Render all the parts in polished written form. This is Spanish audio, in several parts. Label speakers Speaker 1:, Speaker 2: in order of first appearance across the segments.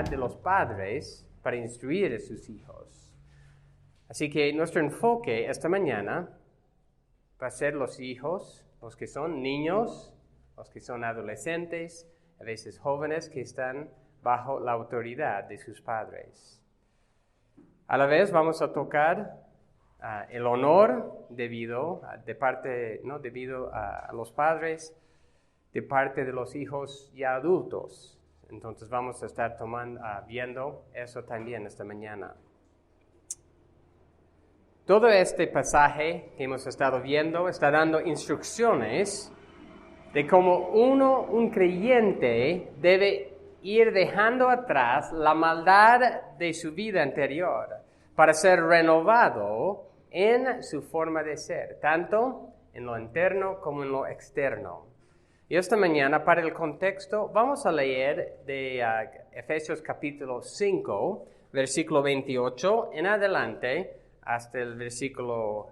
Speaker 1: De los padres para instruir a sus hijos. Así que nuestro enfoque esta mañana va a ser los hijos, los que son niños, los que son adolescentes, a veces jóvenes que están bajo la autoridad de sus padres. A la vez vamos a tocar el honor debido a los padres de parte de los hijos ya adultos. Entonces vamos a estar viendo eso también esta mañana. Todo este pasaje que hemos estado viendo está dando instrucciones de cómo un creyente debe ir dejando atrás la maldad de su vida anterior para ser renovado en su forma de ser, tanto en lo interno como en lo externo. Y esta mañana, para el contexto, vamos a leer de Efesios capítulo 5, versículo 28 en adelante, hasta el versículo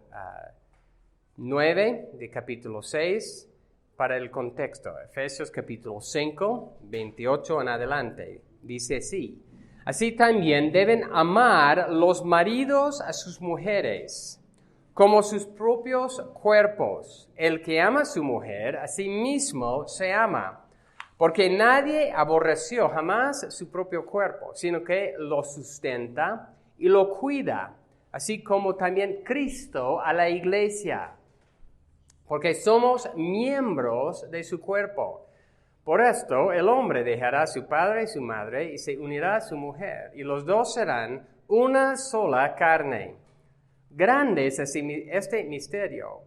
Speaker 1: 9 de capítulo 6, para el contexto. Efesios capítulo 5, 28 en adelante. Dice así: así también deben amar los maridos a sus mujeres, como sus propios cuerpos. El que ama a su mujer, a sí mismo se ama, porque nadie aborreció jamás su propio cuerpo, sino que lo sustenta y lo cuida, así como también Cristo a la iglesia, porque somos miembros de su cuerpo. Por esto, el hombre dejará a su padre y su madre y se unirá a su mujer, y los dos serán una sola carne. Grande es este misterio,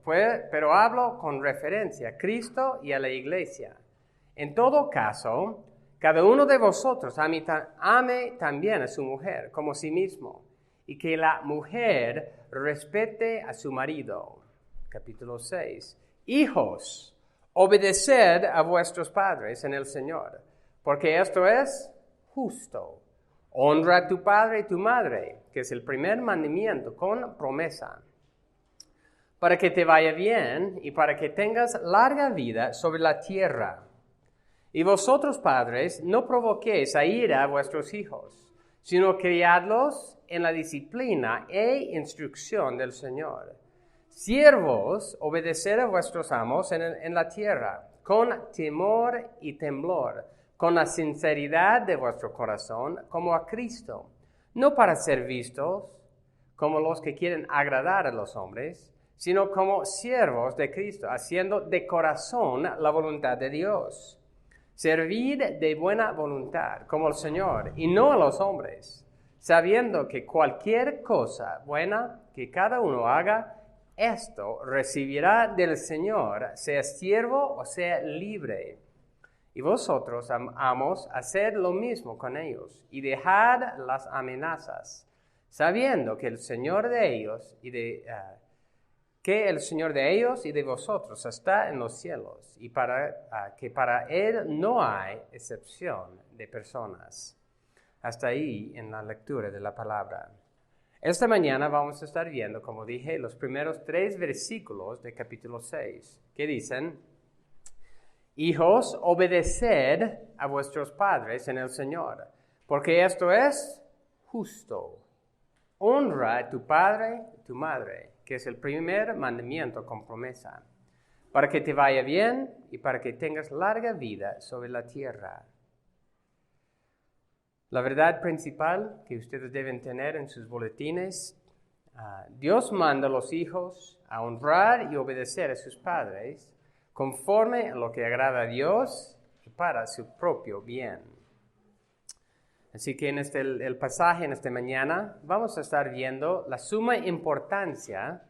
Speaker 1: pero hablo con referencia a Cristo y a la iglesia. En todo caso, cada uno de vosotros ame también a su mujer como a sí mismo, y que la mujer respete a su marido. Capítulo 6. Hijos, obedeced a vuestros padres en el Señor, porque esto es justo. Honra a tu padre y tu madre, que es el primer mandamiento con promesa, para que te vaya bien y para que tengas larga vida sobre la tierra. Y vosotros, padres, no provoquéis a ira a vuestros hijos, sino criadlos en la disciplina e instrucción del Señor. Siervos, obedeced a vuestros amos en la tierra, con temor y temblor, con la sinceridad de vuestro corazón, como a Cristo, no para ser vistos como los que quieren agradar a los hombres, sino como siervos de Cristo, haciendo de corazón la voluntad de Dios. Servid de buena voluntad, como el Señor, y no a los hombres, sabiendo que cualquier cosa buena que cada uno haga, esto recibirá del Señor, sea siervo o sea libre. Y vosotros, amos, haced lo mismo con ellos, y dejad las amenazas, sabiendo que el Señor de ellos y de vosotros está en los cielos, y que para Él no hay excepción de personas. Hasta ahí en la lectura de la palabra. Esta mañana vamos a estar viendo, como dije, los primeros 3 versículos de capítulo 6, que dicen: hijos, obedeced a vuestros padres en el Señor, porque esto es justo. Honra a tu padre y tu madre, que es el primer mandamiento con promesa, para que te vaya bien y para que tengas larga vida sobre la tierra. La verdad principal que ustedes deben tener en sus boletines: Dios manda a los hijos a honrar y obedecer a sus padres conforme a lo que agrada a Dios y para su propio bien. Así que en el pasaje en esta mañana vamos a estar viendo la suma importancia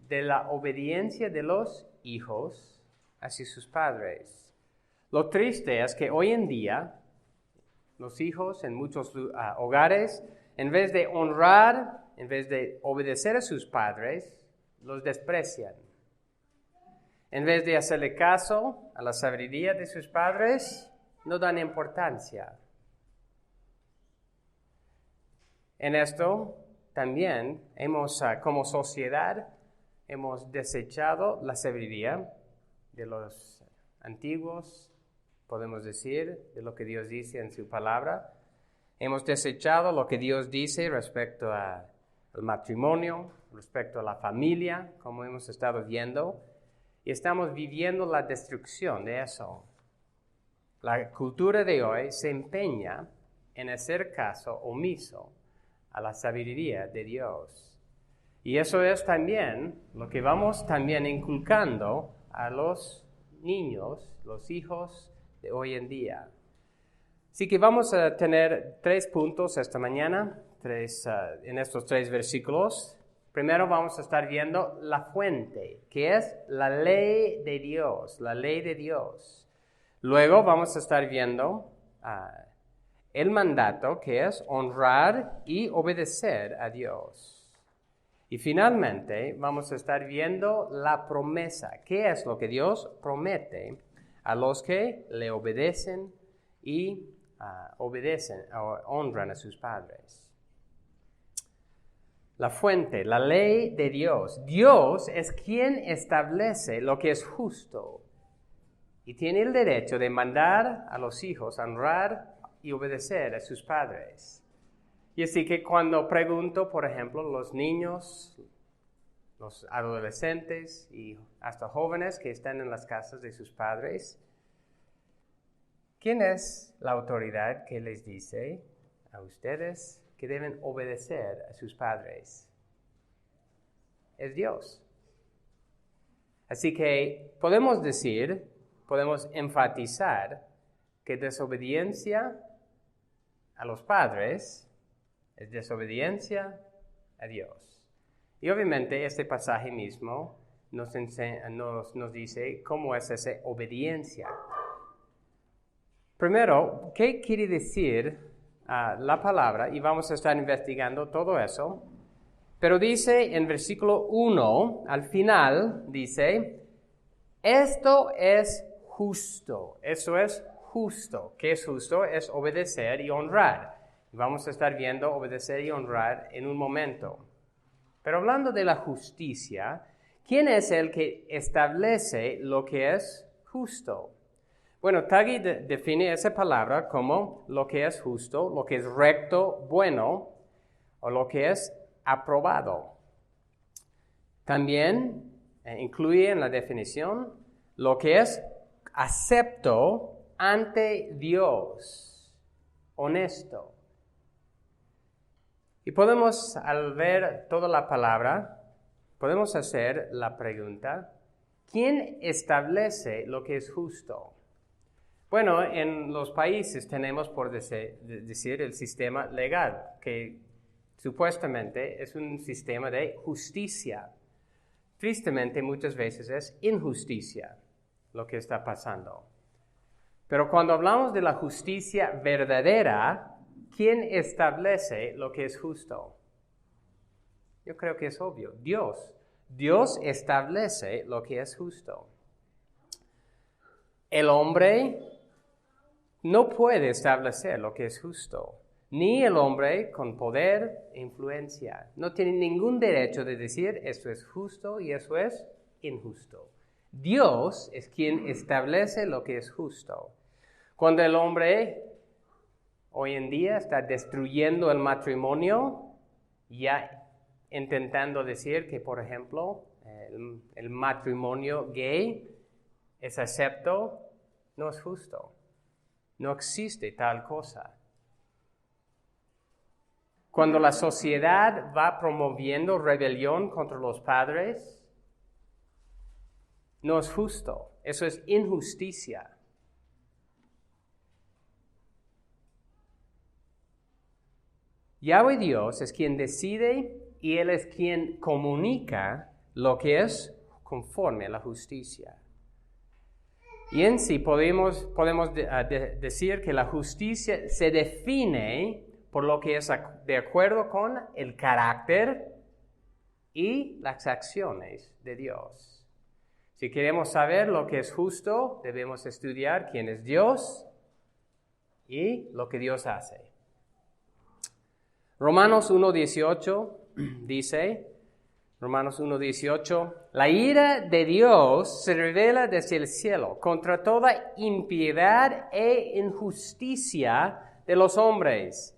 Speaker 1: de la obediencia de los hijos hacia sus padres. Lo triste es que hoy en día los hijos en muchos hogares, en vez de honrar, en vez de obedecer a sus padres, los desprecian. En vez de hacerle caso a la sabiduría de sus padres, no dan importancia. En esto también como sociedad, hemos desechado la sabiduría de los antiguos, podemos decir, de lo que Dios dice en su palabra. Hemos desechado lo que Dios dice respecto al matrimonio, respecto a la familia, como hemos estado viendo, y estamos viviendo la destrucción de eso. La cultura de hoy se empeña en hacer caso omiso a la sabiduría de Dios. Y eso es también lo que vamos también inculcando a los niños, los hijos de hoy en día. Así que vamos a tener 3 puntos esta mañana, en estos 3 versículos. Primero vamos a estar viendo la fuente, que es la ley de Dios, la ley de Dios. Luego vamos a estar viendo el mandato, que es honrar y obedecer a Dios. Y finalmente vamos a estar viendo la promesa, qué es lo que Dios promete a los que le obedecen y honran a sus padres. La fuente, la ley de Dios. Dios es quien establece lo que es justo y tiene el derecho de mandar a los hijos a honrar y obedecer a sus padres. Y así que cuando pregunto, por ejemplo, los niños, los adolescentes y hasta jóvenes que están en las casas de sus padres, ¿quién es la autoridad que les dice a ustedes que deben obedecer a sus padres? Es Dios. Así que podemos enfatizar que desobediencia a los padres es desobediencia a Dios. Y obviamente este pasaje mismo nos dice cómo es esa obediencia. Primero, ¿qué quiere decir la palabra? Y vamos a estar investigando todo eso. Pero dice en versículo 1, al final, dice, esto es justo. Eso es justo. ¿Qué es justo? Es obedecer y honrar. Vamos a estar viendo obedecer y honrar en un momento. Pero hablando de la justicia, ¿quién es el que establece lo que es justo? Bueno, Tagui define esa palabra como lo que es justo, lo que es recto, bueno, o lo que es aprobado. También incluye en la definición lo que es acepto ante Dios, honesto. Y podemos, al ver toda la palabra, podemos hacer la pregunta, ¿quién establece lo que es justo? Bueno, en los países tenemos, por decir, el sistema legal, que supuestamente es un sistema de justicia. Tristemente, muchas veces es injusticia lo que está pasando. Pero cuando hablamos de la justicia verdadera, ¿quién establece lo que es justo? Yo creo que es obvio, Dios. Dios establece lo que es justo. El hombre no puede establecer lo que es justo, ni el hombre con poder e influencia. No tiene ningún derecho de decir esto es justo y eso es injusto. Dios es quien establece lo que es justo. Cuando el hombre hoy en día está destruyendo el matrimonio, ya intentando decir que, por ejemplo, el matrimonio gay es acepto, no es justo. No existe tal cosa. Cuando la sociedad va promoviendo rebelión contra los padres, no es justo. Eso es injusticia. Yahweh Dios es quien decide y Él es quien comunica lo que es conforme a la justicia. Y en sí podemos decir que la justicia se define por lo que es de acuerdo con el carácter y las acciones de Dios. Si queremos saber lo que es justo, debemos estudiar quién es Dios y lo que Dios hace. Romanos 1:18 dice, Romanos 1:18, la ira de Dios se revela desde el cielo contra toda impiedad e injusticia de los hombres,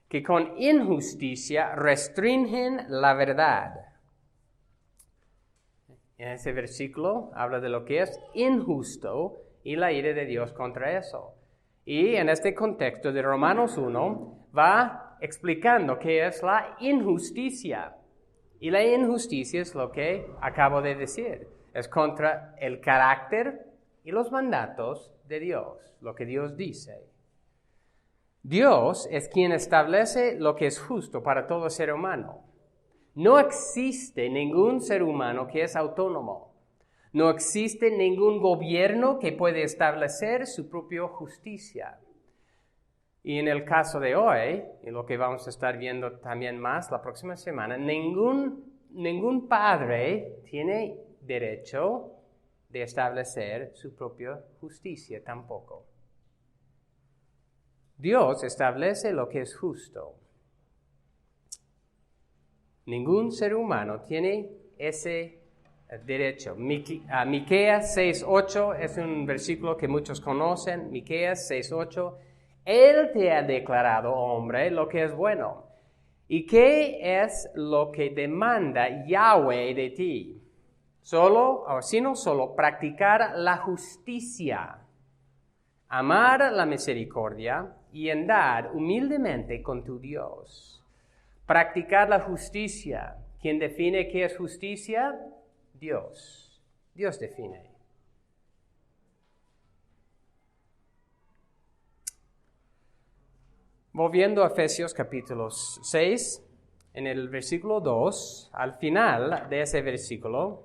Speaker 1: que con injusticia restringen la verdad. En ese versículo habla de lo que es injusto y la ira de Dios contra eso. Y en este contexto de Romanos 1 va explicando qué es la injusticia. Y la injusticia es lo que acabo de decir. Es contra el carácter y los mandatos de Dios, lo que Dios dice. Dios es quien establece lo que es justo para todo ser humano. No existe ningún ser humano que es autónomo. No existe ningún gobierno que puede establecer su propia justicia. Y en el caso de hoy, y lo que vamos a estar viendo también más la próxima semana, ningún padre tiene derecho de establecer su propia justicia tampoco. Dios establece lo que es justo. Ningún ser humano tiene ese derecho. Miqueas 6:8 es un versículo que muchos conocen. Miqueas 6:8. Él te ha declarado, hombre, lo que es bueno. ¿Y qué es lo que demanda Yahweh de ti? Sino solo practicar la justicia, amar la misericordia y andar humildemente con tu Dios. Practicar la justicia. ¿Quién define qué es justicia? Dios. Dios define. Volviendo a Efesios capítulo 6, en el versículo 2, al final de ese versículo,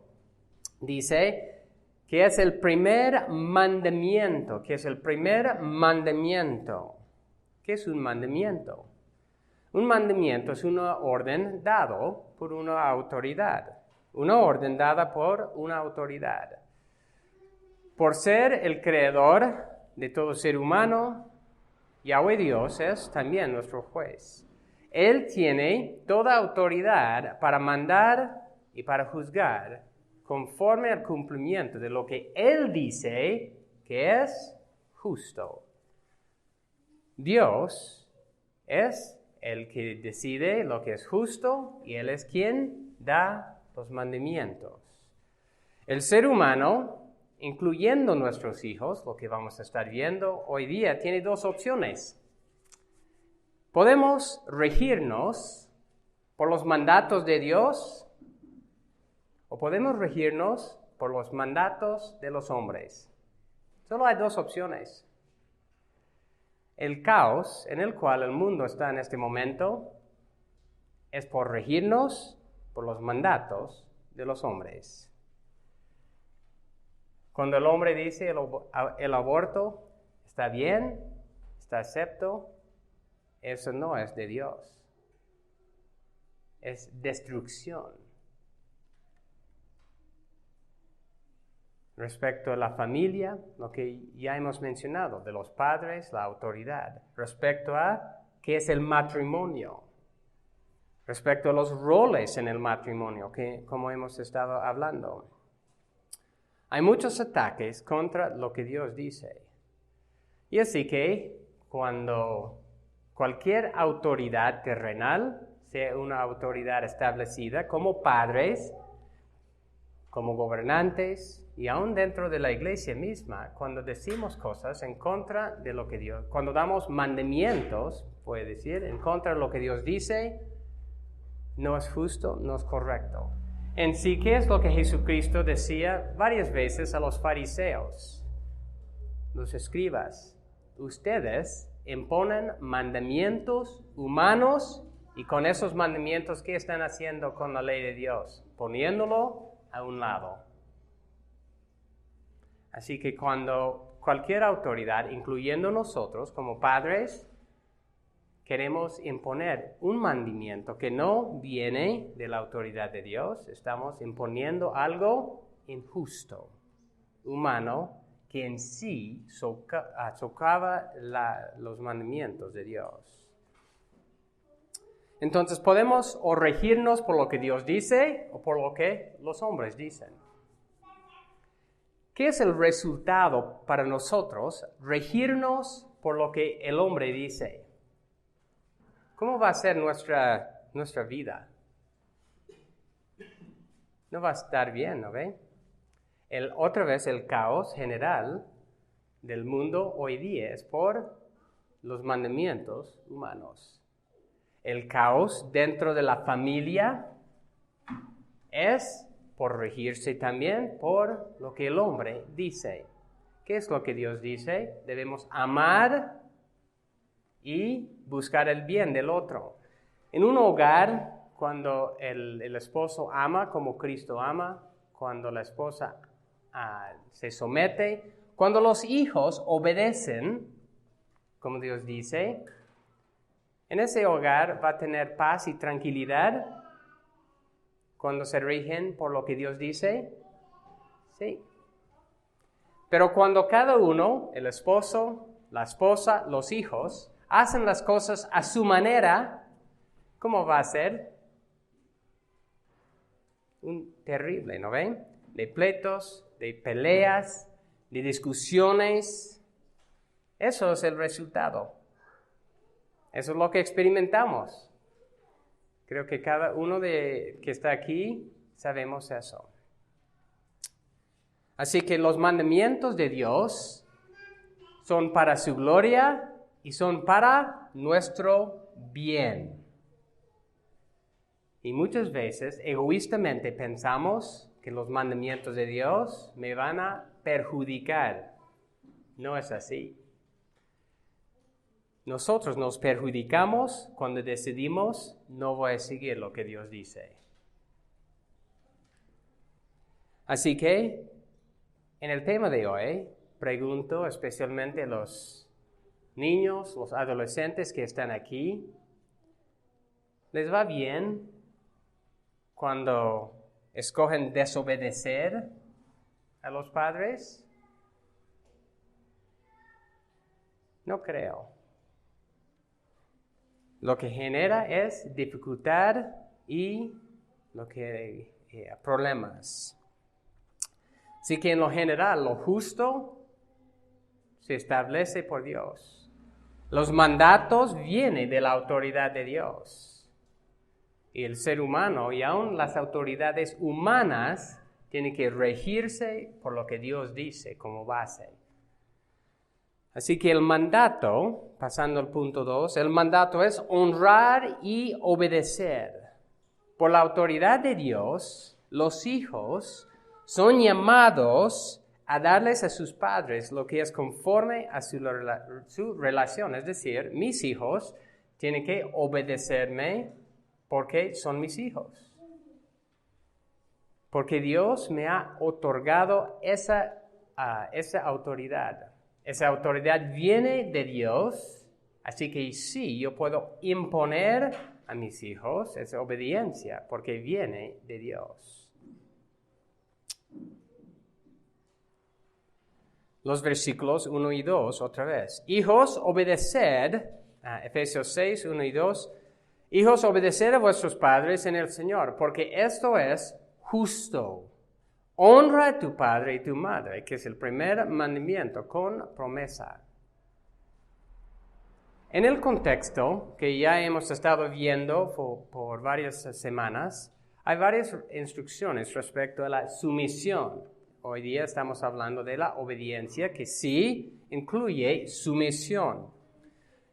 Speaker 1: dice que es el primer mandamiento. ¿Qué es el primer mandamiento? ¿Qué es un mandamiento? Un mandamiento es una orden dado por una autoridad. Una orden dada por una autoridad. Por ser el creador de todo ser humano, Yahweh Dios es también nuestro juez. Él tiene toda autoridad para mandar y para juzgar conforme al cumplimiento de lo que Él dice que es justo. Dios es el que decide lo que es justo y Él es quien da los mandamientos. El ser humano, incluyendo nuestros hijos, lo que vamos a estar viendo hoy día, tiene dos opciones. Podemos regirnos por los mandatos de Dios o podemos regirnos por los mandatos de los hombres. Solo hay dos opciones. El caos en el cual el mundo está en este momento es por regirnos por los mandatos de los hombres. Cuando el hombre dice el aborto está bien, está acepto, eso no es de Dios. Es destrucción. Respecto a la familia, lo que ya hemos mencionado, de los padres, la autoridad. Respecto a qué es el matrimonio. Respecto a los roles en el matrimonio, como hemos estado hablando. Hay muchos ataques contra lo que Dios dice. Y así que cuando cualquier autoridad terrenal, sea una autoridad establecida como padres, como gobernantes y aún dentro de la iglesia misma, cuando decimos cosas en contra de lo que Dios, cuando damos mandamientos, puede decir, en contra de lo que Dios dice, no es justo, no es correcto. En sí, ¿qué es lo que Jesucristo decía varias veces a los fariseos, los escribas? Ustedes imponen mandamientos humanos y con esos mandamientos, ¿qué están haciendo con la ley de Dios? Poniéndolo a un lado. Así que cuando cualquier autoridad, incluyendo nosotros como padres, queremos imponer un mandamiento que no viene de la autoridad de Dios, estamos imponiendo algo injusto, humano, que en sí socava los mandamientos de Dios. Entonces podemos o regirnos por lo que Dios dice o por lo que los hombres dicen. ¿Qué es el resultado para nosotros? Regirnos por lo que el hombre dice. ¿Cómo va a ser nuestra vida? No va a estar bien, ¿no ve? Otra vez el caos general del mundo hoy día es por los mandamientos humanos. El caos dentro de la familia es por regirse también por lo que el hombre dice. ¿Qué es lo que Dios dice? Debemos amar y buscar el bien del otro. En un hogar, cuando el esposo ama como Cristo ama, cuando la esposa se somete, cuando los hijos obedecen, como Dios dice, en ese hogar va a tener paz y tranquilidad cuando se rigen por lo que Dios dice. Sí. Pero cuando cada uno, el esposo, la esposa, los hijos, hacen las cosas a su manera, ¿cómo va a ser? Un terrible, ¿no ven? De pleitos, de peleas, de discusiones. Eso es el resultado. Eso es lo que experimentamos. Creo que cada uno que está aquí sabemos eso. Así que los mandamientos de Dios son para su gloria y son para nuestro bien. Y muchas veces egoístamente pensamos que los mandamientos de Dios me van a perjudicar. No es así. Nosotros nos perjudicamos cuando decidimos no voy a seguir lo que Dios dice. Así que, en el tema de hoy, pregunto especialmente a los niños, los adolescentes que están aquí, ¿les va bien cuando escogen desobedecer a los padres? No creo. Lo que genera es dificultad y problemas. Así que en lo general, lo justo se establece por Dios. Los mandatos vienen de la autoridad de Dios. Y el ser humano y aún las autoridades humanas tienen que regirse por lo que Dios dice como base. Así que el mandato, pasando al punto 2, el mandato es honrar y obedecer. Por la autoridad de Dios, los hijos son llamados a darles a sus padres lo que es conforme a su relación. Es decir, mis hijos tienen que obedecerme porque son mis hijos. Porque Dios me ha otorgado esa autoridad. Esa autoridad viene de Dios, así que sí, yo puedo imponer a mis hijos esa obediencia porque viene de Dios. Los versículos 1 y 2, otra vez. Hijos, obedeced, Efesios 6, 1 y 2. Hijos, obedeced a vuestros padres en el Señor, porque esto es justo. Honra a tu padre y tu madre, que es el primer mandamiento con promesa. En el contexto que ya hemos estado viendo por varias semanas, hay varias instrucciones respecto a la sumisión. Hoy día estamos hablando de la obediencia, que sí incluye sumisión.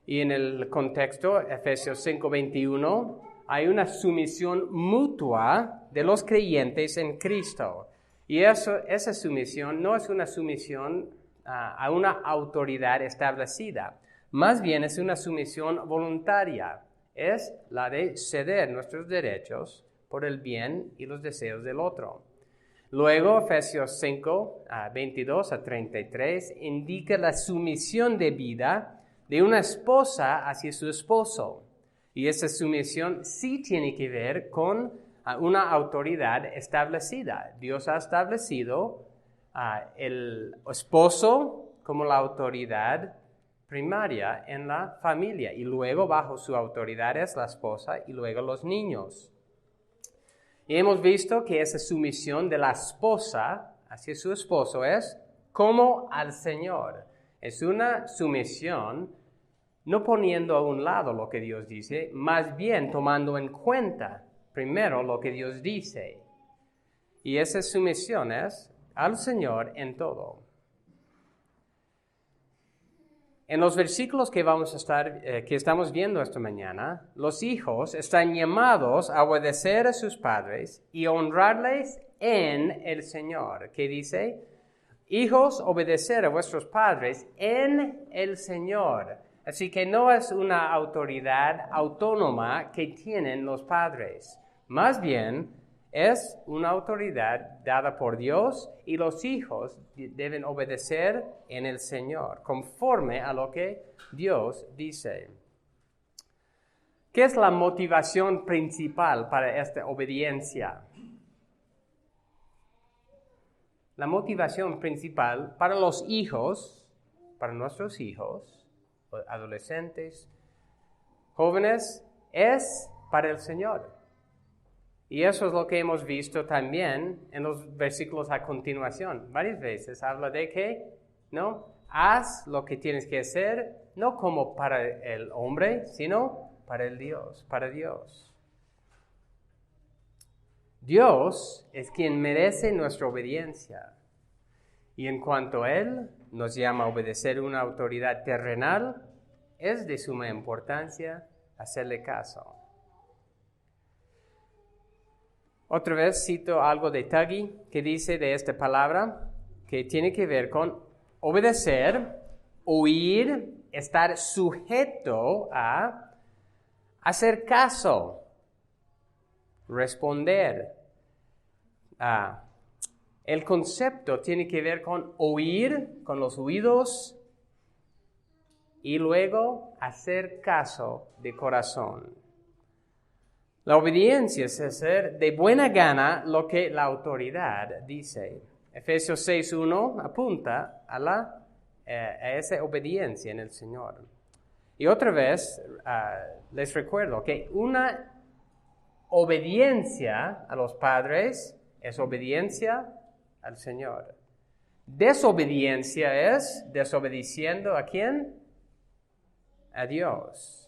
Speaker 1: Y en el contexto, Efesios 5:21, hay una sumisión mutua de los creyentes en Cristo. Y esa sumisión no es una sumisión a una autoridad establecida. Más bien es una sumisión voluntaria. Es la de ceder nuestros derechos por el bien y los deseos del otro. Luego, Efesios 5, 22 a 33, indica la sumisión de vida de una esposa hacia su esposo. Y esa sumisión sí tiene que ver con una autoridad establecida. Dios ha establecido el esposo como la autoridad primaria en la familia y luego bajo su autoridad es la esposa y luego los niños. Y hemos visto que esa sumisión de la esposa hacia su esposo es como al Señor. Es una sumisión no poniendo a un lado lo que Dios dice, más bien tomando en cuenta primero lo que Dios dice. Y esa sumisión es al Señor en todo. En los versículos que que estamos viendo esta mañana, los hijos están llamados a obedecer a sus padres y honrarles en el Señor. ¿Qué dice? Hijos, obedecer a vuestros padres en el Señor. Así que no es una autoridad autónoma que tienen los padres. Más bien, es una autoridad dada por Dios y los hijos deben obedecer en el Señor, conforme a lo que Dios dice. ¿Qué es la motivación principal para esta obediencia? La motivación principal para los hijos, para nuestros hijos, adolescentes, jóvenes, es para el Señor. Y eso es lo que hemos visto también en los versículos a continuación. Varias veces habla de que, ¿no? Haz lo que tienes que hacer, no como para el hombre, sino para el Dios, para Dios. Dios es quien merece nuestra obediencia. Y en cuanto a Él nos llama a obedecer una autoridad terrenal, es de suma importancia hacerle caso. Otra vez cito algo de Tuggy que dice de esta palabra que tiene que ver con obedecer, oír, estar sujeto a hacer caso, responder. El concepto tiene que ver con oír, con los oídos, y luego hacer caso de corazón. La obediencia es hacer de buena gana lo que la autoridad dice. Efesios 6:1 apunta a esa obediencia en el Señor. Y otra vez les recuerdo que una obediencia a los padres es obediencia al Señor. Desobediencia es desobedeciendo ¿a quién? A Dios.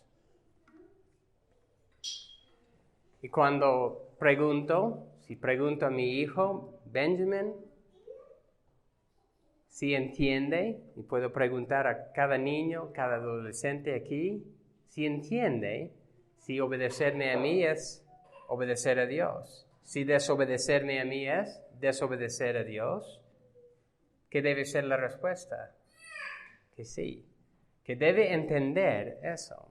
Speaker 1: Y cuando si pregunto a mi hijo, Benjamin, si entiende, y puedo preguntar a cada niño, cada adolescente aquí, si entiende, si obedecerme a mí es obedecer a Dios, si desobedecerme a mí es desobedecer a Dios, ¿qué debe ser la respuesta? Que sí, que debe entender eso.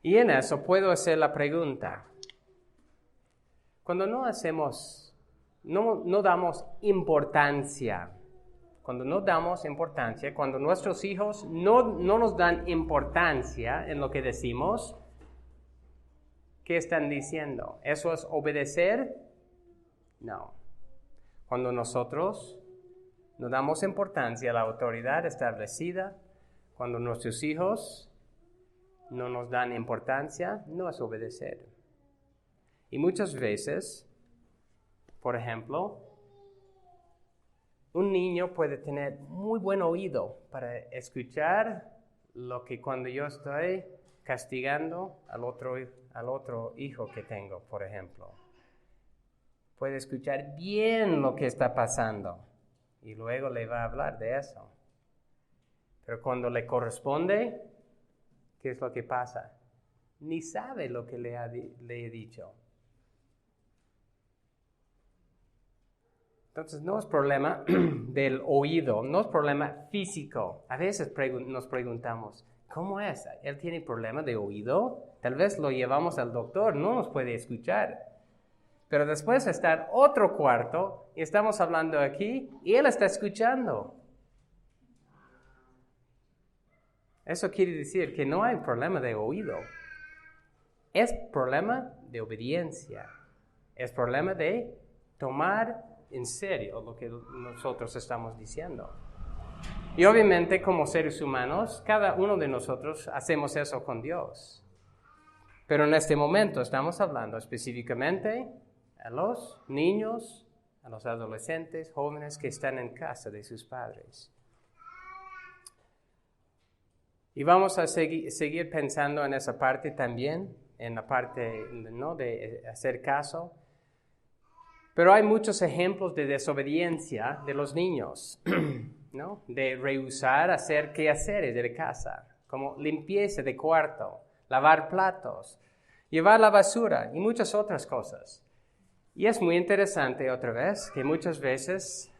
Speaker 1: Y en eso puedo hacer la pregunta. Cuando no damos importancia, cuando nuestros hijos no nos dan importancia en lo que decimos, ¿qué están diciendo? ¿Eso es obedecer? No. Cuando nosotros no damos importancia a la autoridad establecida, cuando nuestros hijos no nos dan importancia, no es obedecer. Y muchas veces, por ejemplo, un niño puede tener muy buen oído para escuchar lo que cuando yo estoy castigando al otro hijo que tengo, por ejemplo. Puede escuchar bien lo que está pasando y luego le va a hablar de eso. Pero cuando le corresponde, ¿qué es lo que pasa? Ni sabe lo que le he dicho. Entonces, no es problema del oído, no es problema físico. A veces nos preguntamos, ¿cómo es? ¿Él tiene problema de oído? Tal vez lo llevamos al doctor, no nos puede escuchar. Pero después está en otro cuarto y estamos hablando aquí y él está escuchando. Eso quiere decir que no hay problema de oído. Es problema de obediencia. Es problema de tomar en serio lo que nosotros estamos diciendo. Y obviamente como seres humanos, cada uno de nosotros hacemos eso con Dios. Pero en este momento estamos hablando específicamente a los niños, a los adolescentes, jóvenes que están en casa de sus padres. Y vamos a seguir pensando en esa parte también, en la parte, ¿no?, de hacer caso. Pero hay muchos ejemplos de desobediencia de los niños, ¿no? De rehusar hacer quehaceres de casa, como limpieza de cuarto, lavar platos, llevar la basura y muchas otras cosas. Y es muy interesante otra vez que muchas veces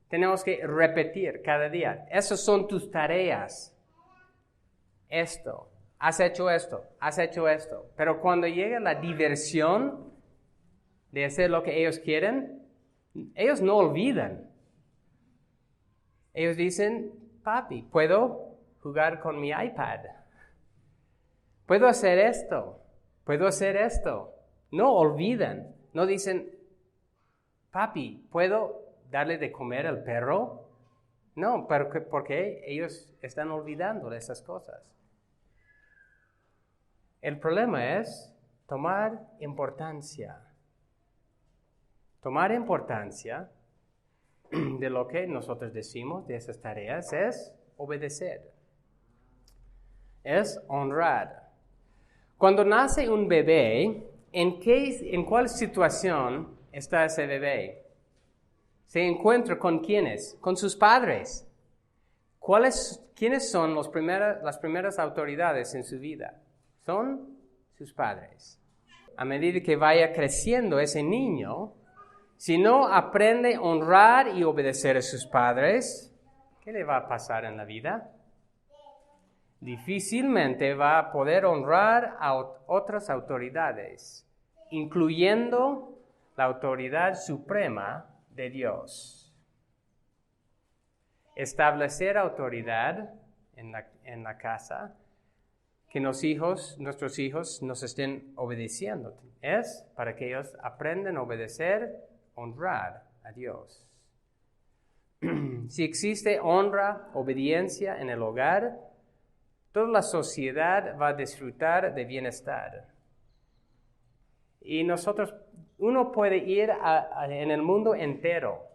Speaker 1: tenemos que repetir cada día. Esas son tus tareas. Esto, has hecho esto, has hecho esto. Pero cuando llega la diversión de hacer lo que ellos quieren, ellos no olvidan. Ellos dicen, papi, ¿puedo jugar con mi iPad? ¿Puedo hacer esto? ¿Puedo hacer esto? No olvidan. No dicen, papi, ¿puedo darle de comer al perro? No, porque ellos están olvidando de esas cosas. El problema es tomar importancia. Tomar importancia de lo que nosotros decimos, de esas tareas, es obedecer. Es honrar. Cuando nace un bebé, ¿en cuál situación está ese bebé? Se encuentra con ¿quiénes? Con sus padres. ¿Quiénes son las primeras autoridades en su vida? Son sus padres. A medida que vaya creciendo ese niño, si no aprende a honrar y obedecer a sus padres, ¿qué le va a pasar en la vida? Difícilmente va a poder honrar a otras autoridades, incluyendo la autoridad suprema de Dios. Establecer autoridad en la casa, que nuestros hijos nos estén obedeciendo, es para que ellos aprendan a obedecer, honrar a Dios. Si existe honra, obediencia en el hogar, toda la sociedad va a disfrutar de bienestar. Y uno puede ir en el mundo entero.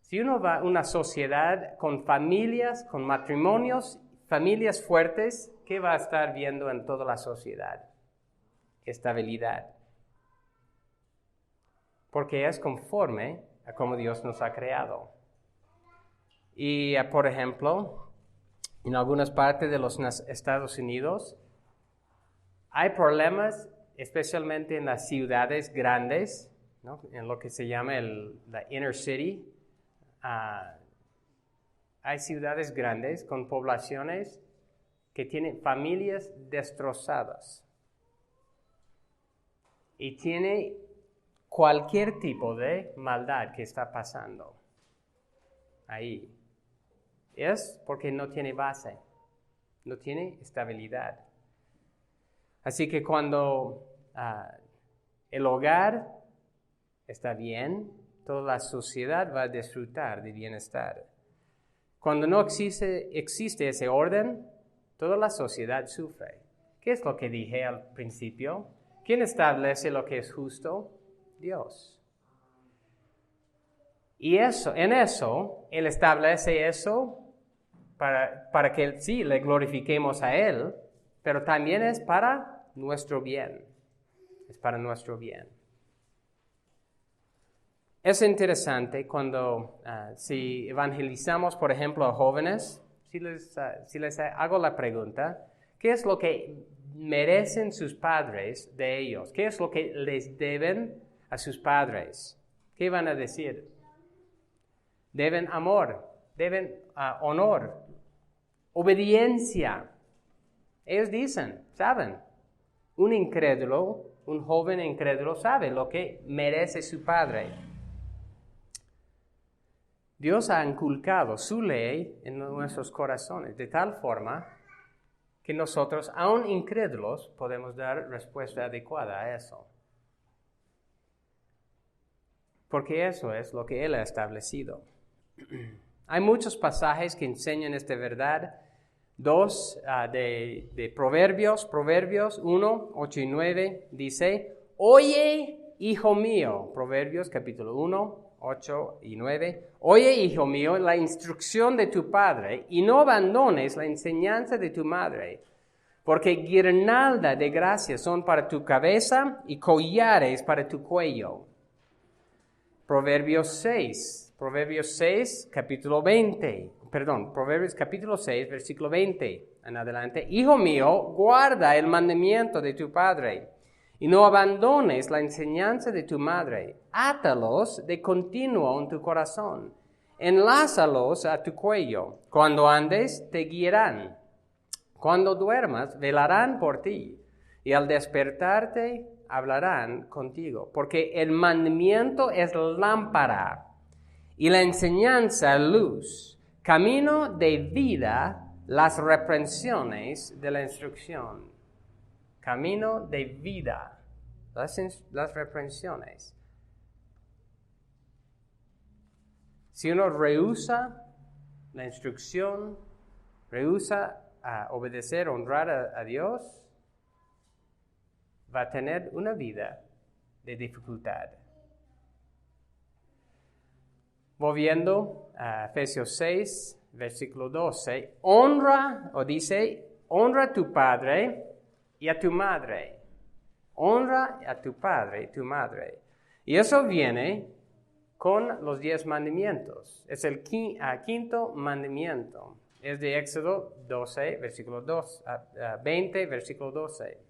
Speaker 1: Si uno va a una sociedad con familias, con matrimonios, familias fuertes, ¿qué va a estar viendo en toda la sociedad? Estabilidad. Porque es conforme a cómo Dios nos ha creado. Y, por ejemplo, en algunas partes de los Estados Unidos, hay problemas, especialmente en las ciudades grandes, ¿no?, en lo que se llama la inner city. Hay ciudades grandes con poblaciones que tienen familias destrozadas. Y tiene cualquier tipo de maldad que está pasando ahí. Es porque no tiene base, no tiene estabilidad. Así que cuando el hogar está bien, toda la sociedad va a disfrutar de bienestar. Cuando no existe ese orden, toda la sociedad sufre. ¿Qué es lo que dije al principio? ¿Quién establece lo que es justo? Dios. Y en eso, Él establece eso para que sí, le glorifiquemos a Él, pero también es para nuestro bien. Es para nuestro bien. Es interesante cuando si evangelizamos, por ejemplo, a jóvenes, si les hago la pregunta, ¿qué es lo que merecen sus padres de ellos? ¿Qué es lo que les deben a sus padres? ¿Qué van a decir? Deben amor, deben honor, obediencia. Ellos dicen, saben, un joven incrédulo sabe lo que merece su padre. Dios ha inculcado su ley en nuestros corazones de tal forma que nosotros, aun incrédulos, podemos dar respuesta adecuada a eso. Porque eso es lo que Él ha establecido. Hay muchos pasajes que enseñan esta verdad. Dos de Proverbios 1, 8 y 9, dice, oye, hijo mío, Proverbios capítulo 1, 8 y 9, oye, hijo mío, la instrucción de tu padre y no abandones la enseñanza de tu madre, porque guirnalda de gracia son para tu cabeza y collares para tu cuello. Proverbios capítulo 6, versículo 20 en adelante. Hijo mío, guarda el mandamiento de tu padre y no abandones la enseñanza de tu madre. Átalos de continuo en tu corazón. Enlázalos a tu cuello. Cuando andes, te guiarán. Cuando duermas, velarán por ti. Y al despertarte, hablarán contigo. Porque el mandamiento es lámpara y la enseñanza luz. Camino de vida, las reprensiones de la instrucción. Camino de vida, las reprensiones. Si uno rehúsa la instrucción, rehúsa a obedecer, honrar a Dios, va a tener una vida de dificultad. Volviendo a Efesios 6, versículo 12, honra a tu padre y a tu madre. Honra a tu padre y tu madre. Y eso viene con los 10 mandamientos. Es el quinto mandamiento. Es de Éxodo 12, versículo 20, versículo 12.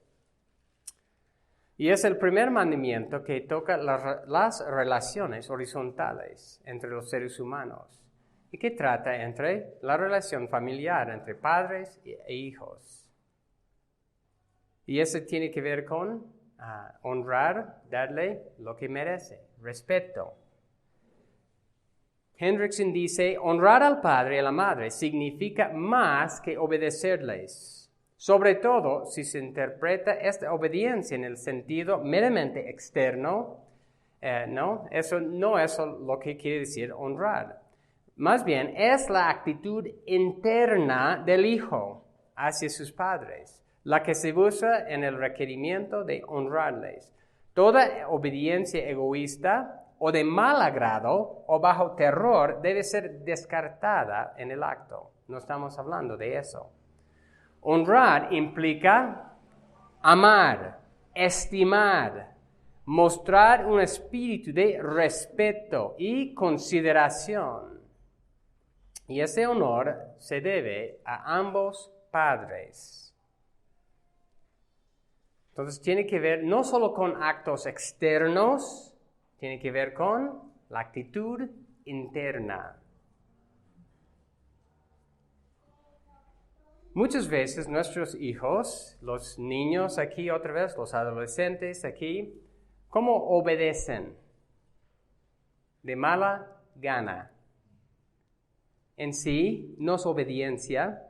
Speaker 1: Y es el primer mandamiento que toca las relaciones horizontales entre los seres humanos y que trata entre la relación familiar entre padres e hijos. Y eso tiene que ver con honrar, darle lo que merece, respeto. Hendrickson dice, honrar al padre y a la madre significa más que obedecerles. Sobre todo si se interpreta esta obediencia en el sentido meramente externo, ¿no? Eso no es lo que quiere decir honrar. Más bien, es la actitud interna del hijo hacia sus padres, la que se usa en el requerimiento de honrarles. Toda obediencia egoísta o de mal agrado o bajo terror debe ser descartada en el acto. No estamos hablando de eso. Honrar implica amar, estimar, mostrar un espíritu de respeto y consideración. Y ese honor se debe a ambos padres. Entonces tiene que ver no solo con actos externos, tiene que ver con la actitud interna. Muchas veces nuestros hijos, los niños aquí otra vez, los adolescentes aquí, ¿cómo obedecen? De mala gana. En sí no es obediencia,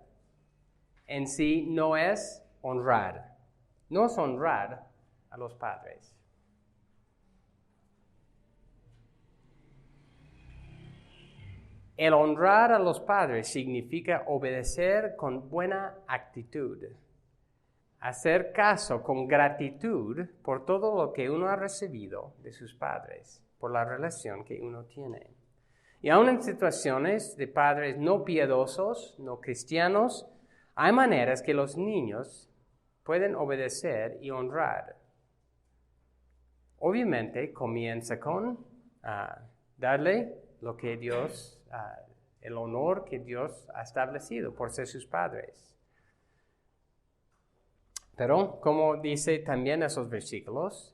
Speaker 1: en sí no es honrar. No es honrar a los padres. El honrar a los padres significa obedecer con buena actitud, hacer caso con gratitud por todo lo que uno ha recibido de sus padres, por la relación que uno tiene. Y aun en situaciones de padres no piadosos, no cristianos, hay maneras que los niños pueden obedecer y honrar. Obviamente comienza con darle lo que Dios, el honor que Dios ha establecido por ser sus padres. Pero, como dice también esos versículos,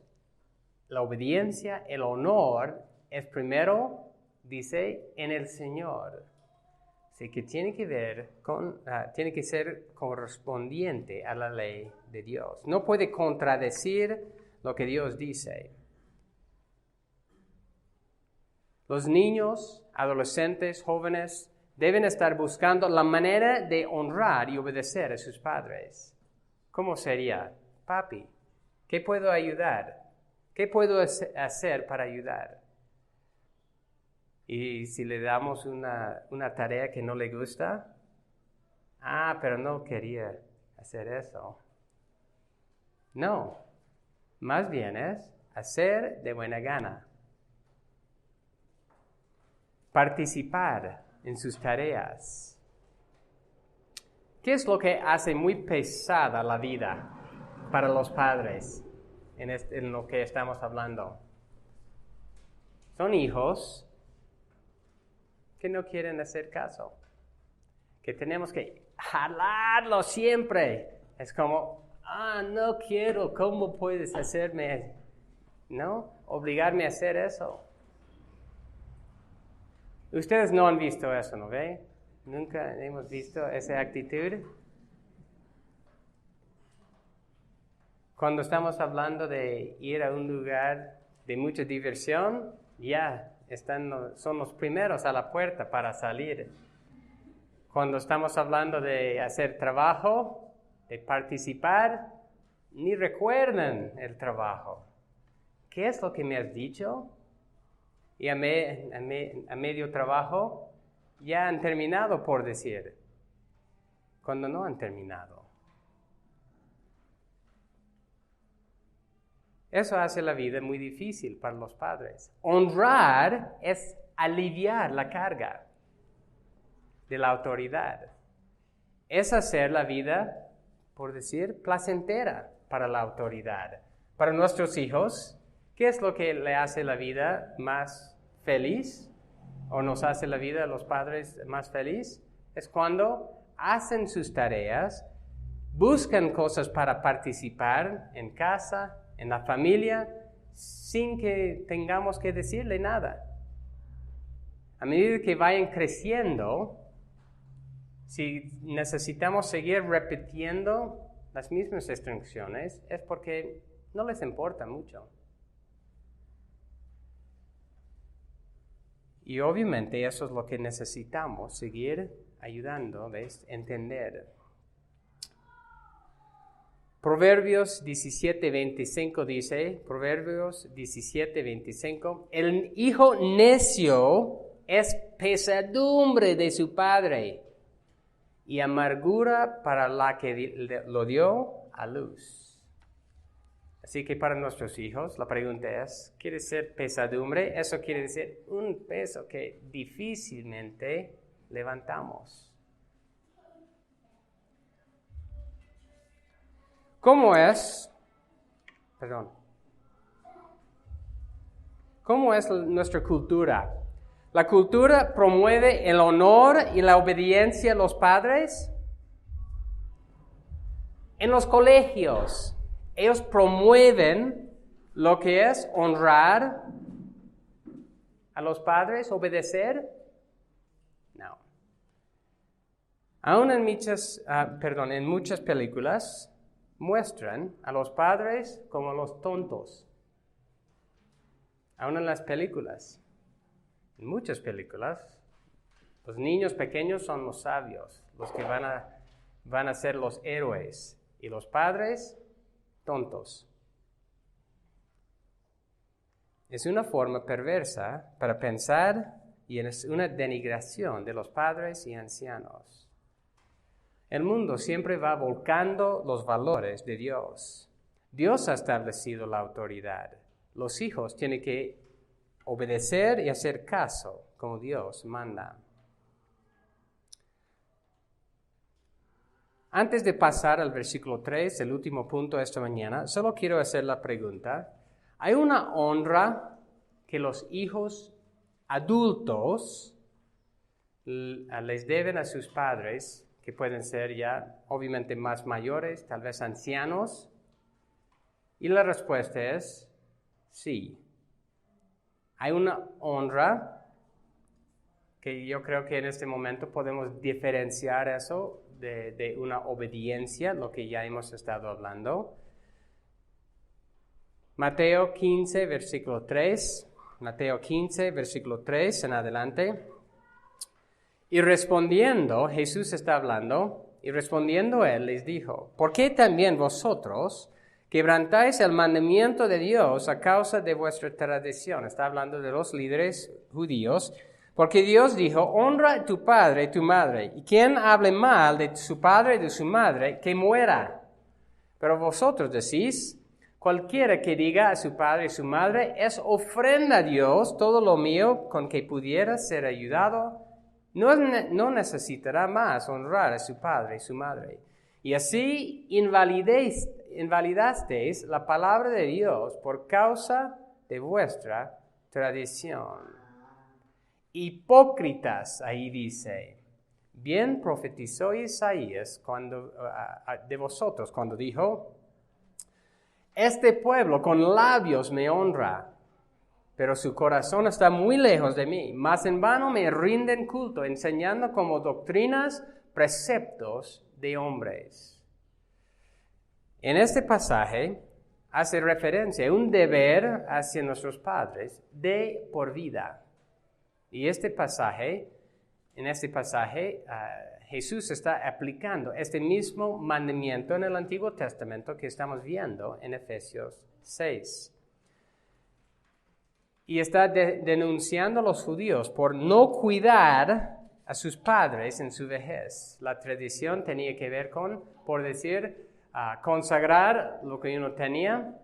Speaker 1: la obediencia, el honor, es primero, dice, en el Señor. Así que tiene que ser correspondiente a la ley de Dios. No puede contradecir lo que Dios dice. Los niños, adolescentes, jóvenes, deben estar buscando la manera de honrar y obedecer a sus padres. ¿Cómo sería? Papi, ¿qué puedo ayudar? ¿Qué puedo hacer para ayudar? Y si le damos una tarea que no le gusta, pero no quería hacer eso. No, más bien es hacer de buena gana. Participar en sus tareas. ¿Qué es lo que hace muy pesada la vida para los padres en lo que estamos hablando? Son hijos que no quieren hacer caso, que tenemos que jalarlo siempre. Es como, no quiero, ¿cómo puedes hacerme, obligarme a hacer eso? Ustedes no han visto eso, ¿no ve? Nunca hemos visto esa actitud. Cuando estamos hablando de ir a un lugar de mucha diversión, son los primeros a la puerta para salir. Cuando estamos hablando de hacer trabajo, de participar, ni recuerdan el trabajo. ¿Qué es lo que me has dicho? Y a medio trabajo ya han terminado por decir, cuando no han terminado. Eso hace la vida muy difícil para los padres. Honrar es aliviar la carga de la autoridad. Es hacer la vida, por decir, placentera para la autoridad. Para nuestros hijos, ¿qué es lo que le hace la vida más feliz? ¿O nos hace la vida a los padres más feliz? Es cuando hacen sus tareas, buscan cosas para participar en casa, en la familia, sin que tengamos que decirle nada. A medida que vayan creciendo, si necesitamos seguir repitiendo las mismas instrucciones, es porque no les importa mucho. Y obviamente eso es lo que necesitamos, seguir ayudando, ¿ves? Entender. Proverbios 17:25 dice, Proverbios 17:25, el hijo necio es pesadumbre de su padre y amargura para la que lo dio a luz. Así que para nuestros hijos la pregunta es, ¿quiere ser pesadumbre? Eso quiere decir un peso que difícilmente levantamos. ¿Cómo es nuestra cultura? ¿La cultura promueve el honor y la obediencia a los padres? En los colegios, ellos promueven lo que es honrar a los padres, obedecer. No. Aún en muchas películas muestran a los padres como los tontos. Aún en las películas. En muchas películas, los niños pequeños son los sabios, los que van a ser los héroes, y los padres, tontos. Es una forma perversa para pensar y es una denigración de los padres y ancianos. El mundo siempre va volcando los valores de Dios. Dios ha establecido la autoridad. Los hijos tienen que obedecer y hacer caso como Dios manda. Antes de pasar al versículo 3, el último punto de esta mañana, solo quiero hacer la pregunta. ¿Hay una honra que los hijos adultos les deben a sus padres, que pueden ser ya obviamente más mayores, tal vez ancianos? Y la respuesta es sí. Hay una honra que yo creo que en este momento podemos diferenciar eso de una obediencia, lo que ya hemos estado hablando. Mateo 15, versículo 3. Mateo 15, versículo 3 en adelante. Y respondiendo, Jesús está hablando, y respondiendo él les dijo, ¿por qué también vosotros quebrantáis el mandamiento de Dios a causa de vuestra tradición? Está hablando de los líderes judíos. Porque Dios dijo, honra a tu padre y tu madre, y quien hable mal de su padre y de su madre, que muera. Pero vosotros decís, cualquiera que diga a su padre y su madre, es ofrenda a Dios todo lo mío con que pudiera ser ayudado, no necesitará más honrar a su padre y su madre. Y así invalidasteis la palabra de Dios por causa de vuestra tradición. Hipócritas, ahí dice. Bien profetizó Isaías de vosotros cuando dijo, este pueblo con labios me honra, pero su corazón está muy lejos de mí. Mas en vano me rinden culto, enseñando como doctrinas preceptos de hombres. En este pasaje hace referencia a un deber hacia nuestros padres de por vida. Y en este pasaje, Jesús está aplicando este mismo mandamiento en el Antiguo Testamento que estamos viendo en Efesios 6. Y está denunciando a los judíos por no cuidar a sus padres en su vejez. La tradición tenía que ver con, por decir, consagrar lo que uno tenía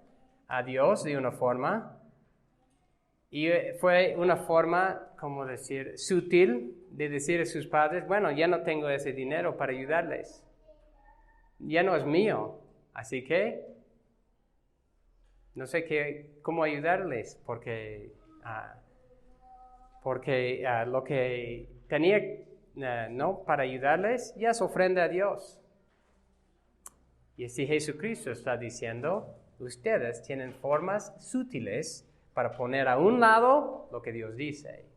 Speaker 1: a Dios de una forma. Y fue una forma, como decir, sutil de decir a sus padres, bueno, ya no tengo ese dinero para ayudarles. Ya no es mío. Así que no sé cómo ayudarles, porque lo que tenía para ayudarles ya es ofrenda a Dios. Y así Jesucristo está diciendo, ustedes tienen formas sutiles para poner a un lado lo que Dios dice.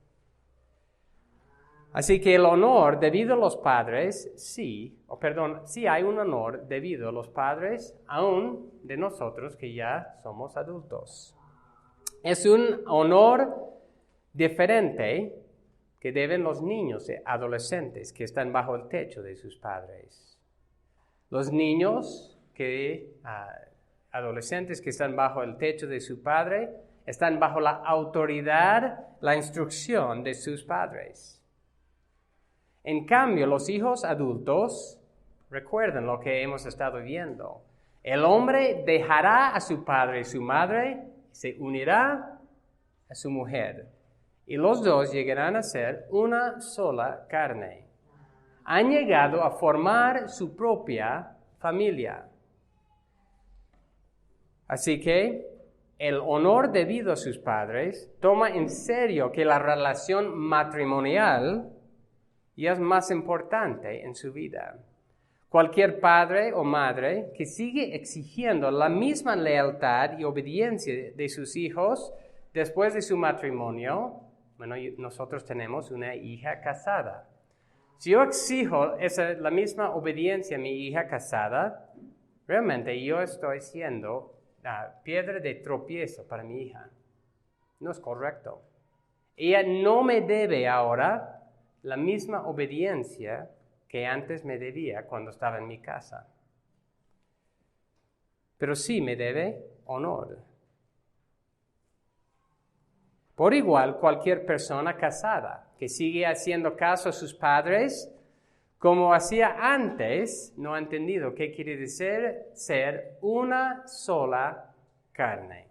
Speaker 1: Así que el honor debido a los padres, sí hay un honor debido a los padres, aún de nosotros que ya somos adultos. Es un honor diferente que deben los niños y adolescentes que están bajo el techo de sus padres. Los niños adolescentes que están bajo el techo de su padre, están bajo la autoridad, la instrucción de sus padres. En cambio, los hijos adultos, recuerden lo que hemos estado viendo. El hombre dejará a su padre y su madre, se unirá a su mujer, y los dos llegarán a ser una sola carne. Han llegado a formar su propia familia. Así que el honor debido a sus padres toma en serio que la relación matrimonial ya es más importante en su vida. Cualquier padre o madre que sigue exigiendo la misma lealtad y obediencia de sus hijos después de su matrimonio, nosotros tenemos una hija casada. Si yo exijo la misma obediencia a mi hija casada, realmente yo estoy siendo piedra de tropiezo para mi hija. No es correcto. Ella no me debe ahora la misma obediencia que antes me debía cuando estaba en mi casa. Pero sí me debe honor. Por igual, cualquier persona casada que sigue haciendo caso a sus padres, como hacía antes, no ha entendido qué quiere decir ser una sola carne.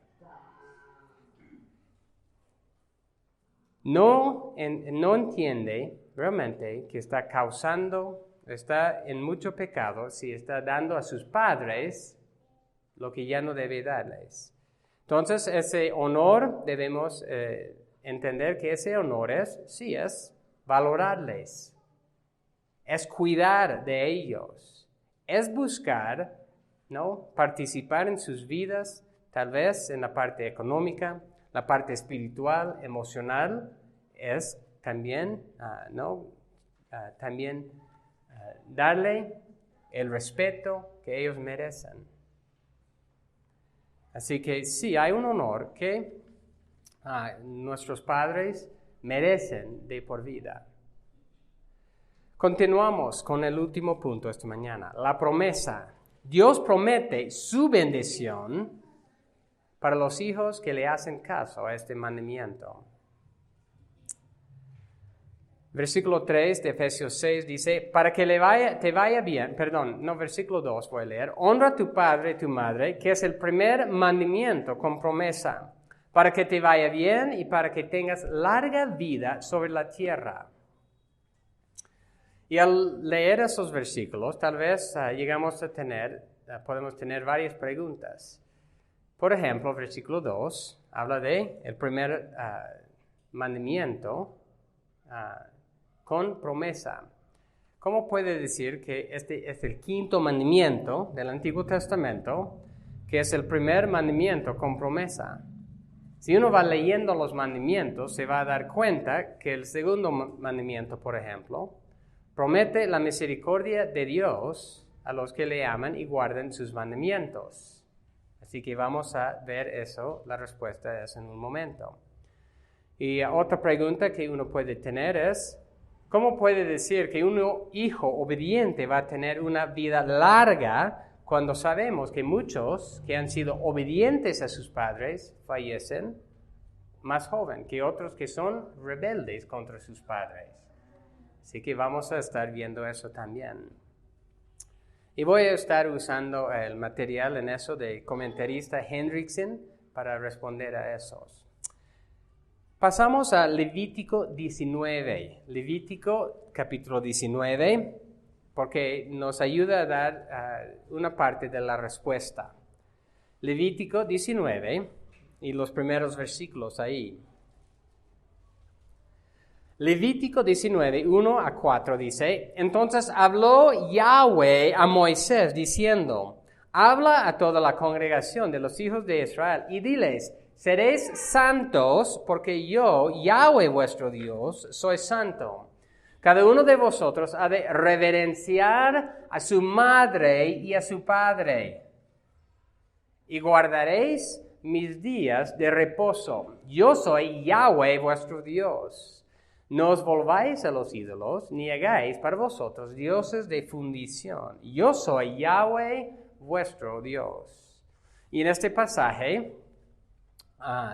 Speaker 1: No entiende realmente que está en mucho pecado si está dando a sus padres lo que ya no debe darles. Entonces, ese honor debemos entender que ese honor es valorarles. Es cuidar de ellos, es buscar, participar en sus vidas, tal vez en la parte económica, la parte espiritual, emocional, es también, darle el respeto que ellos merecen. Así que sí, hay un honor que nuestros padres merecen de por vida. Continuamos con el último punto esta mañana, la promesa. Dios promete su bendición para los hijos que le hacen caso a este mandamiento. Versículo 3 de Efesios 6 dice, para que te vaya bien, versículo 2 voy a leer, honra a tu padre y tu madre, que es el primer mandamiento con promesa, para que te vaya bien y para que tengas larga vida sobre la tierra. Y al leer esos versículos, tal vez podemos tener varias preguntas. Por ejemplo, versículo 2 habla de el primer mandamiento con promesa. ¿Cómo puede decir que este es el quinto mandamiento del Antiguo Testamento, que es el primer mandamiento con promesa? Si uno va leyendo los mandamientos, se va a dar cuenta que el segundo mandamiento, por ejemplo, promete la misericordia de Dios a los que le aman y guarden sus mandamientos. Así que vamos a ver eso, la respuesta es en un momento. Y otra pregunta que uno puede tener es, ¿cómo puede decir que un hijo obediente va a tener una vida larga cuando sabemos que muchos que han sido obedientes a sus padres fallecen más joven que otros que son rebeldes contra sus padres? Así que vamos a estar viendo eso también. Y voy a estar usando el material en eso de comentarista Hendrickson para responder a esos. Pasamos a Levítico 19. Levítico capítulo 19, porque nos ayuda a dar una parte de la respuesta. Levítico 19 y los primeros versículos ahí. Levítico 19, 1 a 4 dice, entonces habló Yahweh a Moisés diciendo, habla a toda la congregación de los hijos de Israel y diles, seréis santos porque yo, Yahweh vuestro Dios, soy santo. Cada uno de vosotros ha de reverenciar a su madre y a su padre. Y guardaréis mis días de reposo. Yo soy Yahweh vuestro Dios. No os volváis a los ídolos, ni hagáis para vosotros dioses de fundición. Yo soy Yahweh vuestro Dios. Y en este pasaje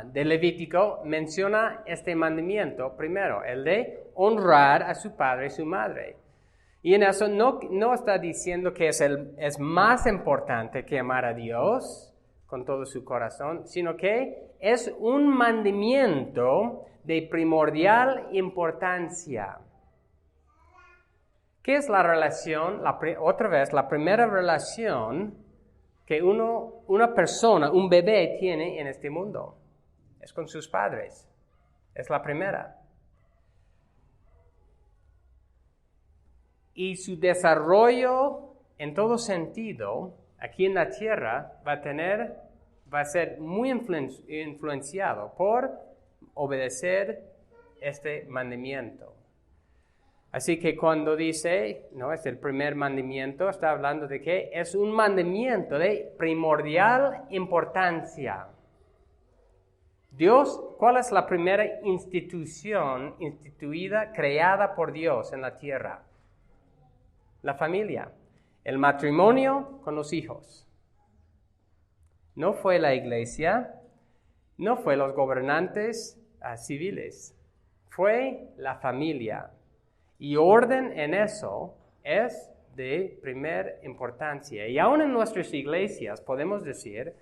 Speaker 1: de Levítico menciona este mandamiento primero, el de honrar a su padre y su madre. Y en eso no está diciendo que es más importante que amar a Dios con todo su corazón, sino que es un mandamiento de primordial importancia. ¿Qué es la relación? La primera relación que una persona, un bebé tiene en este mundo. Es con sus padres. Es la primera. Y su desarrollo en todo sentido aquí en la tierra va a ser muy influenciado por obedecer este mandamiento. Así que cuando dice, es el primer mandamiento, está hablando de que es un mandamiento de primordial importancia. Dios, ¿cuál es la primera institución instituida, creada por Dios en la tierra? La familia, el matrimonio con los hijos. No fue la iglesia, no fue los gobernantes civiles, fue la familia. Y orden en eso es de primera importancia. Y aún en nuestras iglesias podemos decir,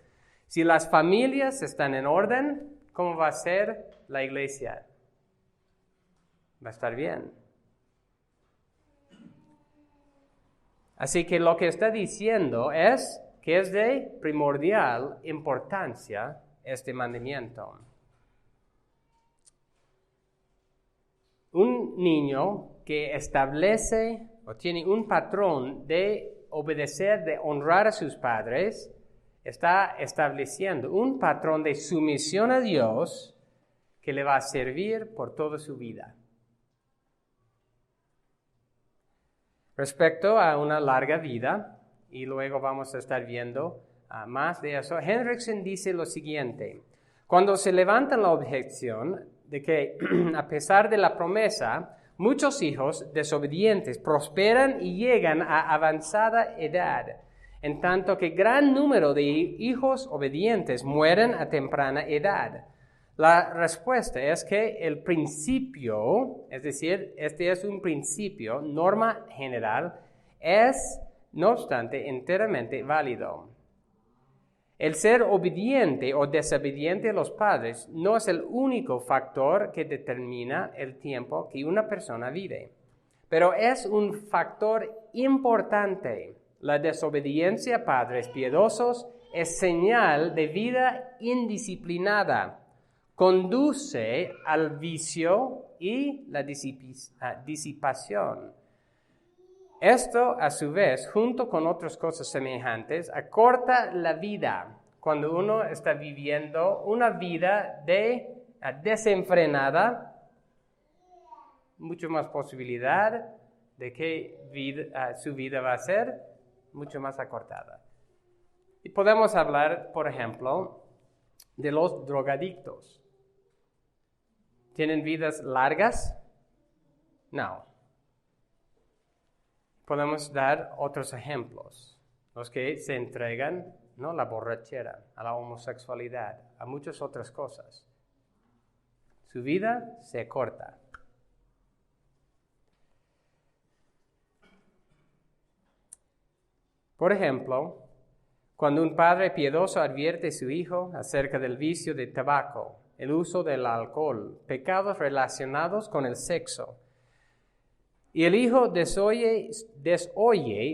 Speaker 1: si las familias están en orden, ¿cómo va a ser la iglesia? Va a estar bien. Así que lo que está diciendo es que es de primordial importancia este mandamiento. Un niño que establece o tiene un patrón de obedecer, de honrar a sus padres, está estableciendo un patrón de sumisión a Dios que le va a servir por toda su vida. Respecto a una larga vida, y luego vamos a estar viendo más de eso, Hendrickson dice lo siguiente: cuando se levanta la objeción de que a pesar de la promesa, muchos hijos desobedientes prosperan y llegan a avanzada edad, en tanto que gran número de hijos obedientes mueren a temprana edad. La respuesta es que el principio, es decir, este es un principio, norma general, es, no obstante, enteramente válido. El ser obediente o desobediente a los padres no es el único factor que determina el tiempo que una persona vive, pero es un factor importante. La desobediencia a padres piadosos es señal de vida indisciplinada. Conduce al vicio y la disipación. Esto, a su vez, junto con otras cosas semejantes, acorta la vida cuando uno está viviendo una vida desenfrenada, mucho más posibilidad de que su vida va a ser mucho más acortada. Y podemos hablar, por ejemplo, de los drogadictos. ¿Tienen vidas largas? No. Podemos dar otros ejemplos. Los que se entregan, ¿no?, a la borrachera, a la homosexualidad, a muchas otras cosas. Su vida se corta. Por ejemplo, cuando un padre piadoso advierte a su hijo acerca del vicio de tabaco, el uso del alcohol, pecados relacionados con el sexo, y el hijo desoye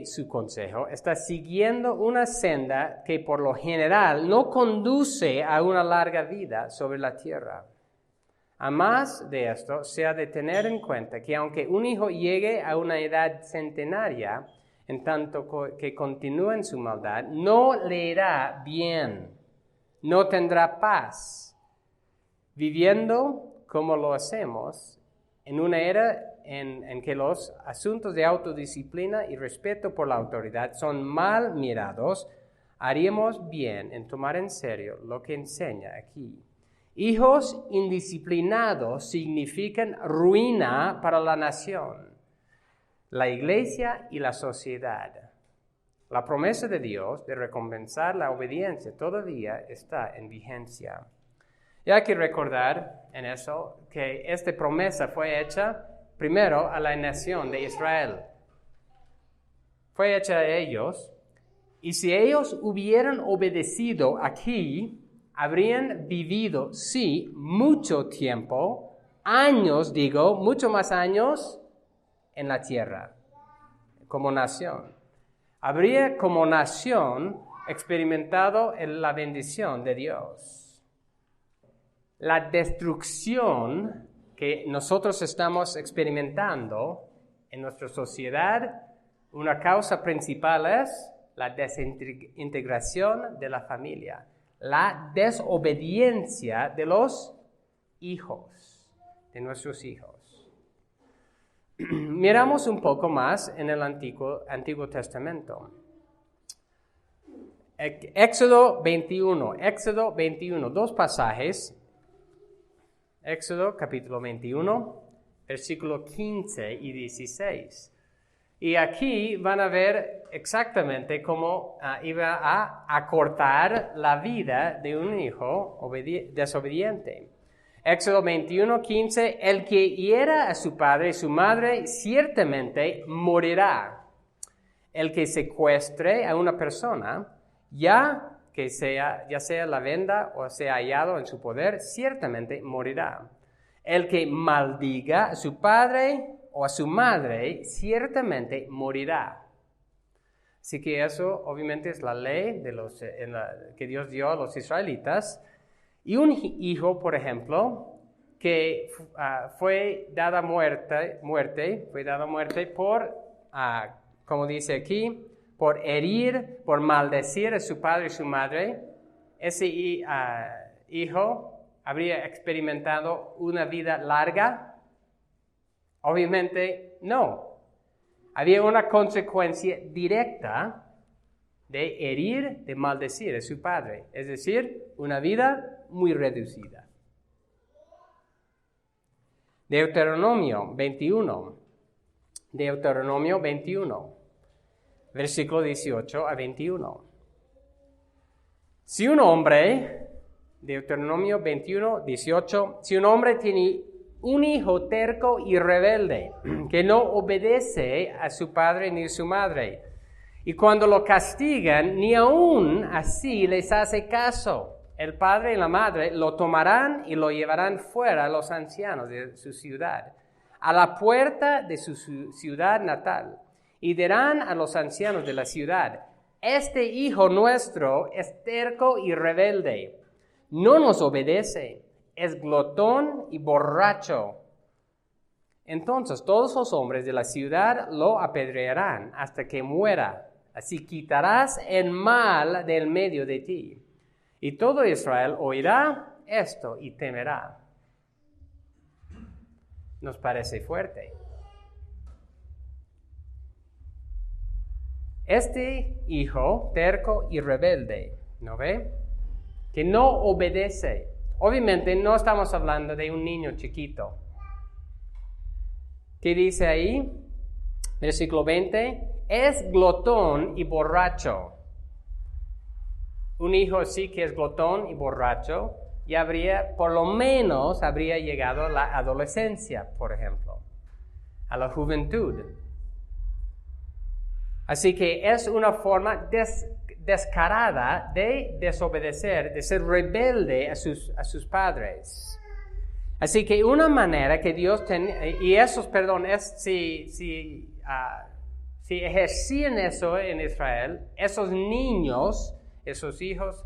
Speaker 1: su consejo, está siguiendo una senda que por lo general no conduce a una larga vida sobre la tierra. A más de esto, se ha de tener en cuenta que aunque un hijo llegue a una edad centenaria, en tanto que continúe en su maldad, no le irá bien, no tendrá paz. Viviendo como lo hacemos, en una era en que los asuntos de autodisciplina y respeto por la autoridad son mal mirados, haríamos bien en tomar en serio lo que enseña aquí. Hijos indisciplinados significan ruina para la nación, la iglesia y la sociedad. La promesa de Dios de recompensar la obediencia todavía está en vigencia. Y hay que recordar en eso que esta promesa fue hecha primero a la nación de Israel. Fue hecha a ellos, y si ellos hubieran obedecido aquí, habrían vivido, sí, mucho tiempo, años, mucho más años en la tierra, como nación. Habría como nación experimentado la bendición de Dios. La destrucción que nosotros estamos experimentando en nuestra sociedad, una causa principal es la desintegración de la familia, la desobediencia de los hijos, de nuestros hijos. Miramos un poco más en el Antiguo Testamento. Éxodo 21, dos pasajes. Éxodo capítulo 21, versículo 15 y 16. Y aquí van a ver exactamente cómo iba a acortar la vida de un hijo desobediente. Éxodo 21, 15, el que hiera a su padre y su madre ciertamente morirá. El que secuestre a una persona, ya sea la venda o sea hallado en su poder, ciertamente morirá. El que maldiga a su padre o a su madre, ciertamente morirá. Así que eso obviamente es la ley que Dios dio a los israelitas. Y un hijo, por ejemplo, que fue dada muerte por, como dice aquí, por herir, por maldecir a su padre y su madre, ese hijo habría experimentado una vida larga. Obviamente no. Había una consecuencia directa de herir, de maldecir a su padre, es decir, una vida muy reducida. Deuteronomio 21, versículo 18 a 21. Si un hombre Deuteronomio 21, 18. Si un hombre tiene un hijo terco y rebelde, que no obedece a su padre ni a su madre, y cuando lo castigan, ni aún así les hace caso, el padre y la madre lo tomarán y lo llevarán fuera a los ancianos de su ciudad, a la puerta de su ciudad natal, y dirán a los ancianos de la ciudad: este hijo nuestro es terco y rebelde, no nos obedece, es glotón y borracho. Entonces todos los hombres de la ciudad lo apedrearán hasta que muera. Así quitarás el mal del medio de ti. Y todo Israel oirá esto y temerá. Nos parece fuerte. Este hijo terco y rebelde, ¿no ve? Que no obedece. Obviamente no estamos hablando de un niño chiquito. ¿Qué dice ahí? Versículo 20. Es glotón y borracho. Un hijo sí que es glotón y borracho y por lo menos habría llegado a la adolescencia, por ejemplo, a la juventud. Así que es una forma descarada de desobedecer, de ser rebelde a sus padres. Así que una manera que Dios si ejercían eso en Israel, esos niños, esos hijos,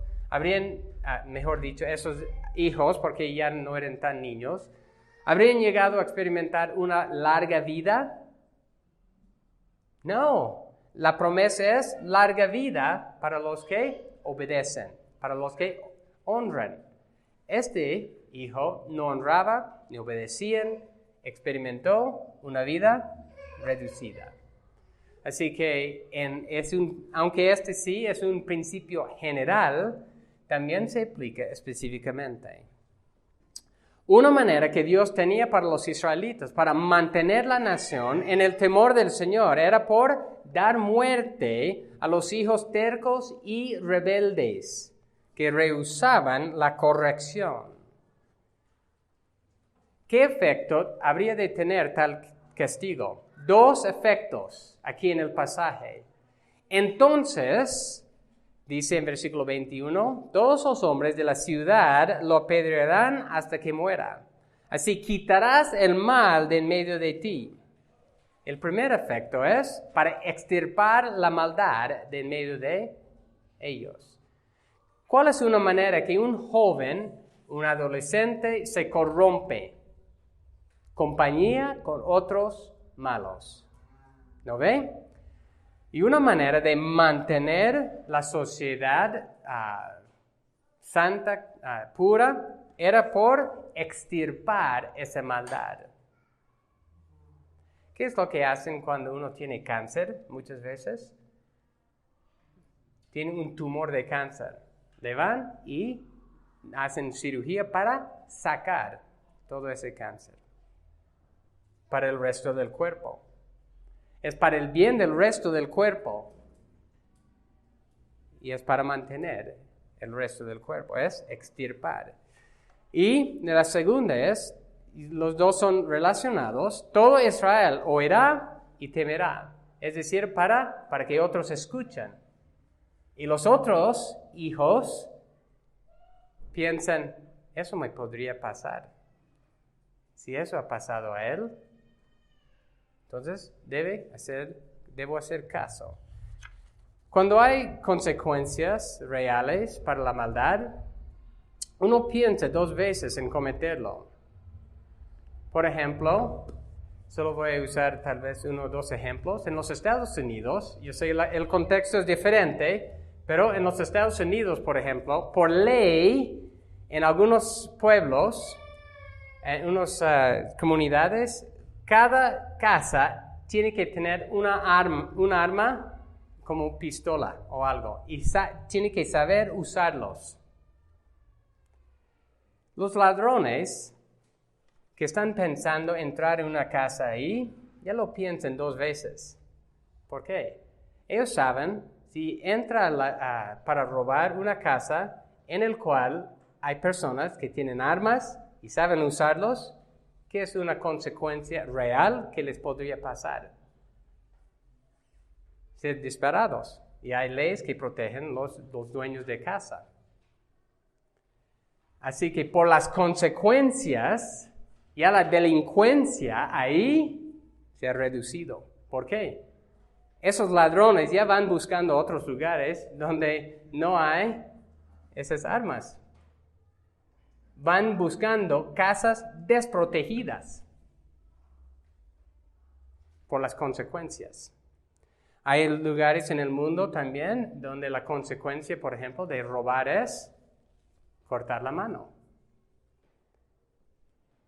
Speaker 1: esos hijos, porque ya no eran tan niños, habrían llegado a experimentar una larga vida. No. La promesa es larga vida para los que obedecen, para los que honran. Este hijo no honraba, ni obedecían, experimentó una vida reducida. Así que aunque este sí es un principio general, también se aplica específicamente. Una manera que Dios tenía para los israelitas, para mantener la nación en el temor del Señor, era por dar muerte a los hijos tercos y rebeldes que rehusaban la corrección. ¿Qué efecto habría de tener tal castigo? 2 efectos aquí en el pasaje. Entonces, dice en versículo 21, todos los hombres de la ciudad lo apedrearán hasta que muera. Así quitarás el mal de en medio de ti. El primer efecto es para extirpar la maldad de en medio de ellos. ¿Cuál es una manera que un joven, un adolescente, se corrompe? Compañía con otros malos. ¿No ve? Y una manera de mantener la sociedad santa, pura, era por extirpar esa maldad. ¿Qué es lo que hacen cuando uno tiene cáncer muchas veces? Tiene un tumor de cáncer. Le van y hacen cirugía para sacar todo ese cáncer para el resto del cuerpo. Es para el bien del resto del cuerpo y es para mantener el resto del cuerpo, es extirpar. Y la segunda es, los dos son relacionados, todo Israel oirá y temerá, es decir, para que otros escuchen. Y los otros hijos piensan, eso me podría pasar. Si eso ha pasado a él, entonces debo hacer caso. Cuando hay consecuencias reales para la maldad, uno piensa 2 veces en cometerlo. Por ejemplo, solo voy a usar tal vez 1 o 2 ejemplos. En los Estados Unidos, yo sé el contexto es diferente, pero en los Estados Unidos, por ejemplo, por ley, en algunos pueblos, en unas comunidades, cada casa tiene que tener un arma como pistola o algo, y tiene que saber usarlos. Los ladrones que están pensando entrar en una casa ahí, ya lo piensan 2 veces. ¿Por qué? Ellos saben, si entra para robar una casa en el cual hay personas que tienen armas y saben usarlos, ¿qué es una consecuencia real que les podría pasar? Ser disparados. Y hay leyes que protegen los dueños de casa. Así que por las consecuencias, ya la delincuencia ahí se ha reducido. ¿Por qué? Esos ladrones ya van buscando otros lugares donde no hay esas armas. Van buscando casas desprotegidas por las consecuencias. Hay lugares en el mundo también donde la consecuencia, por ejemplo, de robar es cortar la mano.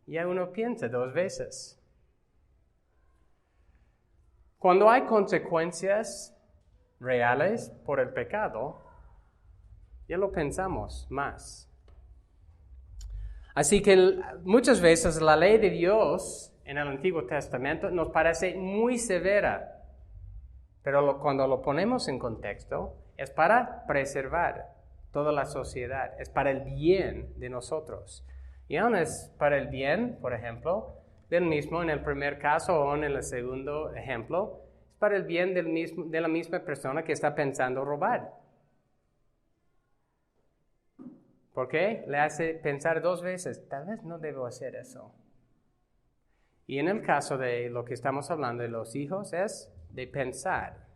Speaker 1: Ya uno piensa 2 veces. Cuando hay consecuencias reales por el pecado, ya lo pensamos más. Así que muchas veces la ley de Dios en el Antiguo Testamento nos parece muy severa. Pero cuando lo ponemos en contexto, es para preservar toda la sociedad, es para el bien de nosotros. Y aún es para el bien, por ejemplo, del mismo en el primer caso o en el segundo ejemplo, es para el bien de la misma persona que está pensando robar. ¿Por qué? Le hace pensar 2 veces, tal vez no debo hacer eso. Y en el caso de lo que estamos hablando de los hijos es de pensar.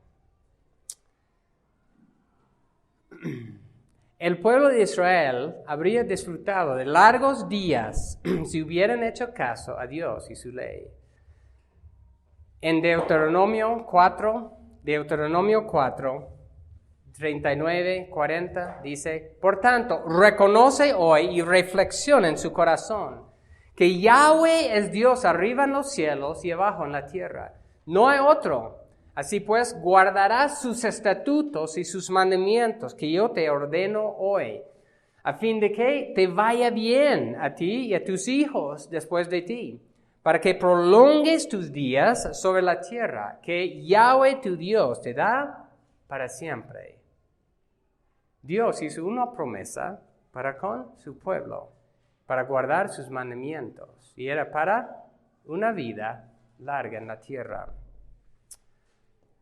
Speaker 1: El pueblo de Israel habría disfrutado de largos días si hubieran hecho caso a Dios y su ley. En Deuteronomio 4, 39, 40, dice, por tanto, reconoce hoy y reflexiona en su corazón que Yahweh es Dios arriba en los cielos y abajo en la tierra. No hay otro. Así pues, guardarás sus estatutos y sus mandamientos que yo te ordeno hoy, a fin de que te vaya bien a ti y a tus hijos después de ti, para que prolongues tus días sobre la tierra que Yahweh tu Dios te da para siempre. Dios hizo una promesa para con su pueblo, para guardar sus mandamientos, y era para una vida larga en la tierra.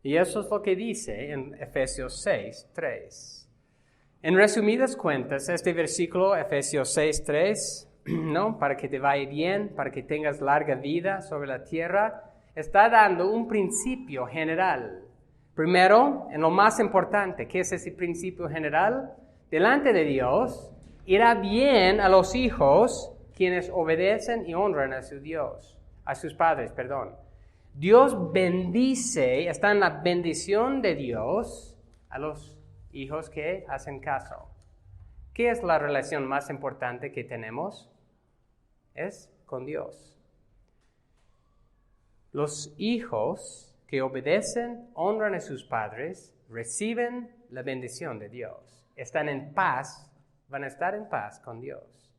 Speaker 1: Y eso es lo que dice en Efesios 6, 3. En resumidas cuentas, este versículo, Efesios 6, 3, ¿no? Para que te vaya bien, para que tengas larga vida sobre la tierra, está dando un principio general. Primero, en lo más importante, ¿qué es ese principio general? Delante de Dios, irá bien a los hijos quienes obedecen y honran a su Dios, a sus padres, perdón. Dios bendice, está en la bendición de Dios a los hijos que hacen caso. ¿Qué es la relación más importante que tenemos? Es con Dios. Los hijos que obedecen, honran a sus padres, reciben la bendición de Dios. Están en paz, van a estar en paz con Dios.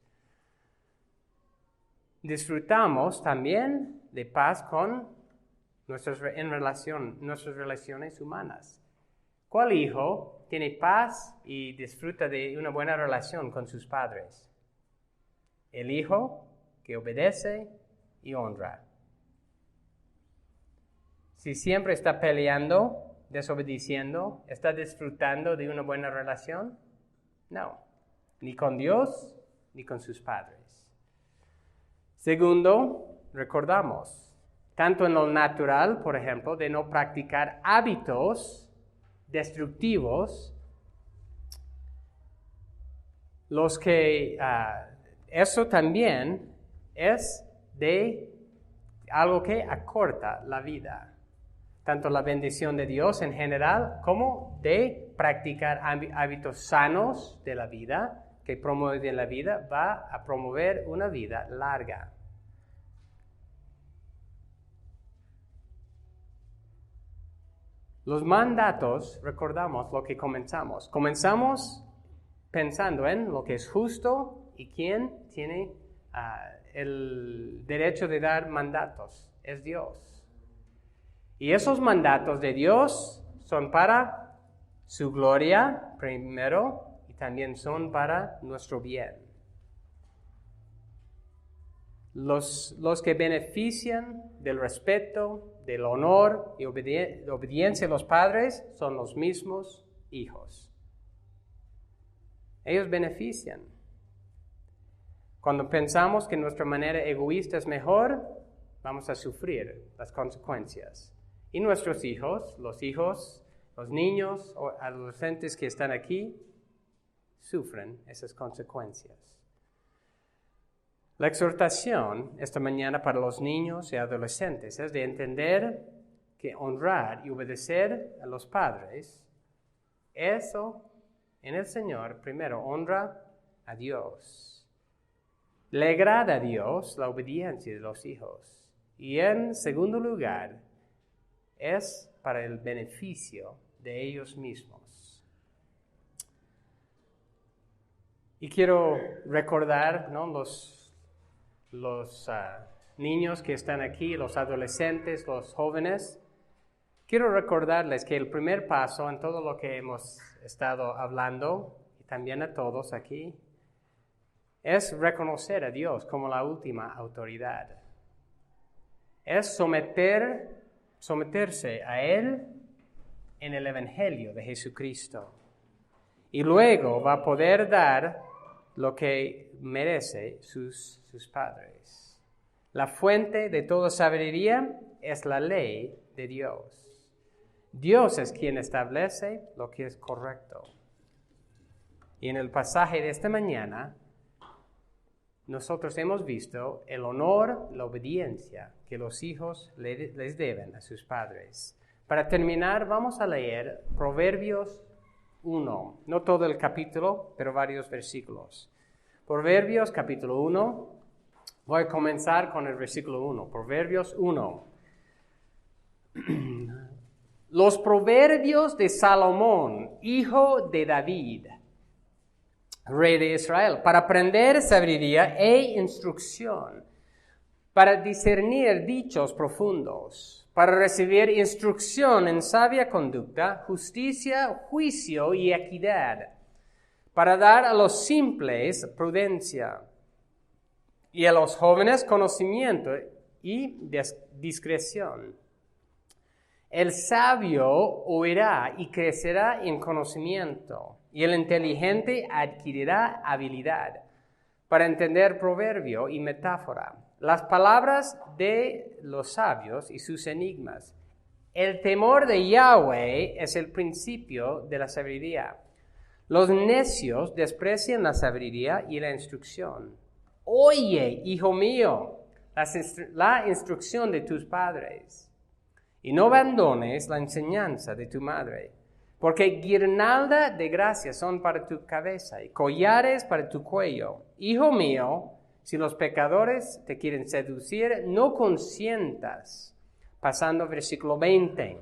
Speaker 1: Disfrutamos también de paz con nuestras relaciones humanas. ¿Cuál hijo tiene paz y disfruta de una buena relación con sus padres? El hijo que obedece y honra. Si siempre está peleando, desobedeciendo, ¿está disfrutando de una buena relación? No, ni con Dios ni con sus padres. Segundo, recordamos, tanto en lo natural, por ejemplo, de no practicar hábitos destructivos, eso también es de algo que acorta la vida. Tanto la bendición de Dios en general como de practicar hábitos sanos de la vida, que promueven la vida, va a promover una vida larga. Los mandatos, recordamos lo que comenzamos. Comenzamos pensando en lo que es justo y quién tiene el derecho de dar mandatos. Es Dios. Y esos mandatos de Dios son para su gloria primero y también son para nuestro bien. Los que benefician del respeto, del honor y obediencia a los padres son los mismos hijos. Ellos benefician. Cuando pensamos que nuestra manera egoísta es mejor, vamos a sufrir las consecuencias. Y nuestros hijos, los niños o adolescentes que están aquí, sufren esas consecuencias. La exhortación esta mañana para los niños y adolescentes es de entender que honrar y obedecer a los padres, eso en el Señor primero honra a Dios. Le agrada a Dios la obediencia de los hijos. Y en segundo lugar, es para el beneficio de ellos mismos. Y quiero recordar, ¿no?, los niños que están aquí, los adolescentes, los jóvenes. Quiero recordarles que el primer paso en todo lo que hemos estado hablando, y también a todos aquí, es reconocer a Dios como la última autoridad. Es someterse a Él en el Evangelio de Jesucristo. Y luego va a poder dar lo que merece sus padres. La fuente de toda sabiduría es la ley de Dios. Dios es quien establece lo que es correcto. Y en el pasaje de esta mañana, nosotros hemos visto el honor, la obediencia que los hijos les deben a sus padres. Para terminar, vamos a leer Proverbios 1, no todo el capítulo, pero varios versículos. Proverbios capítulo 1, voy a comenzar con el versículo 1, Proverbios 1. Los proverbios de Salomón, hijo de David, rey de Israel, para aprender sabiduría e instrucción, para discernir dichos profundos, para recibir instrucción en sabia conducta, justicia, juicio y equidad, para dar a los simples prudencia y a los jóvenes conocimiento y discreción. El sabio oirá y crecerá en conocimiento, y el inteligente adquirirá habilidad para entender proverbio y metáfora, las palabras de los sabios y sus enigmas. El temor de Yahweh es el principio de la sabiduría. Los necios desprecian la sabiduría y la instrucción. Oye, hijo mío, la instrucción de tus padres, y no abandones la enseñanza de tu madre, porque guirnalda de gracia son para tu cabeza y collares para tu cuello. Hijo mío, si los pecadores te quieren seducir, no consientas. Pasando versículo 20.